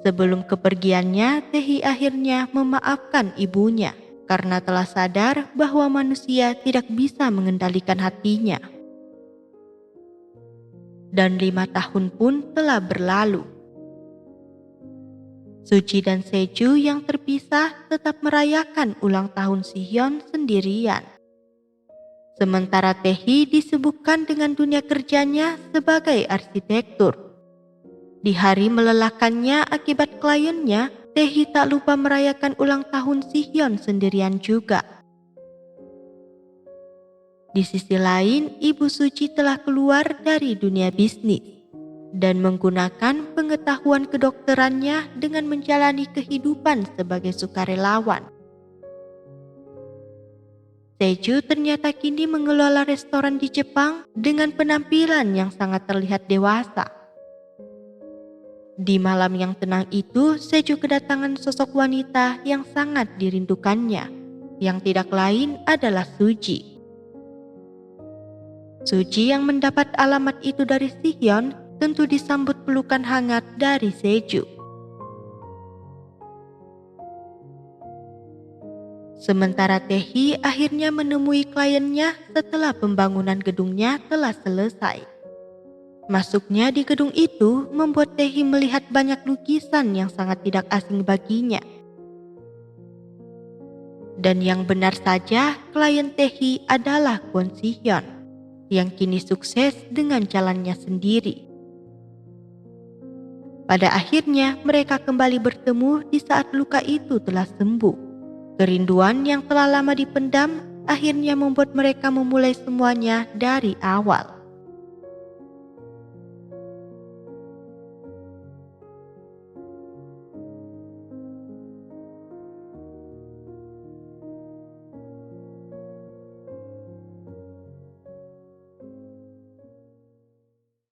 Sebelum kepergiannya, Taehi akhirnya memaafkan ibunya karena telah sadar bahwa manusia tidak bisa mengendalikan hatinya. Dan 5 tahun pun telah berlalu. Suji dan Seju yang terpisah tetap merayakan ulang tahun Si-hyun sendirian. Sementara Taehi disibukkan dengan dunia kerjanya sebagai arsitektur. Di hari melelahkannya akibat kliennya, Taehi tak lupa merayakan ulang tahun Si-hyun sendirian juga. Di sisi lain, Ibu Suji telah keluar dari dunia bisnis dan menggunakan pengetahuan kedokterannya dengan menjalani kehidupan sebagai sukarelawan. Seju ternyata kini mengelola restoran di Jepang dengan penampilan yang sangat terlihat dewasa. Di malam yang tenang itu, Seju kedatangan sosok wanita yang sangat dirindukannya, yang tidak lain adalah Suji. Suji yang mendapat alamat itu dari Si-hyun tentu disambut pelukan hangat dari Seju. Sementara Taehi akhirnya menemui kliennya setelah pembangunan gedungnya telah selesai. Masuknya di gedung itu membuat Taehi melihat banyak lukisan yang sangat tidak asing baginya. Dan yang benar saja, klien Taehi adalah Kwon Si-hyun, yang kini sukses dengan jalannya sendiri. Pada akhirnya mereka kembali bertemu di saat luka itu telah sembuh. Kerinduan yang telah lama dipendam akhirnya membuat mereka memulai semuanya dari awal.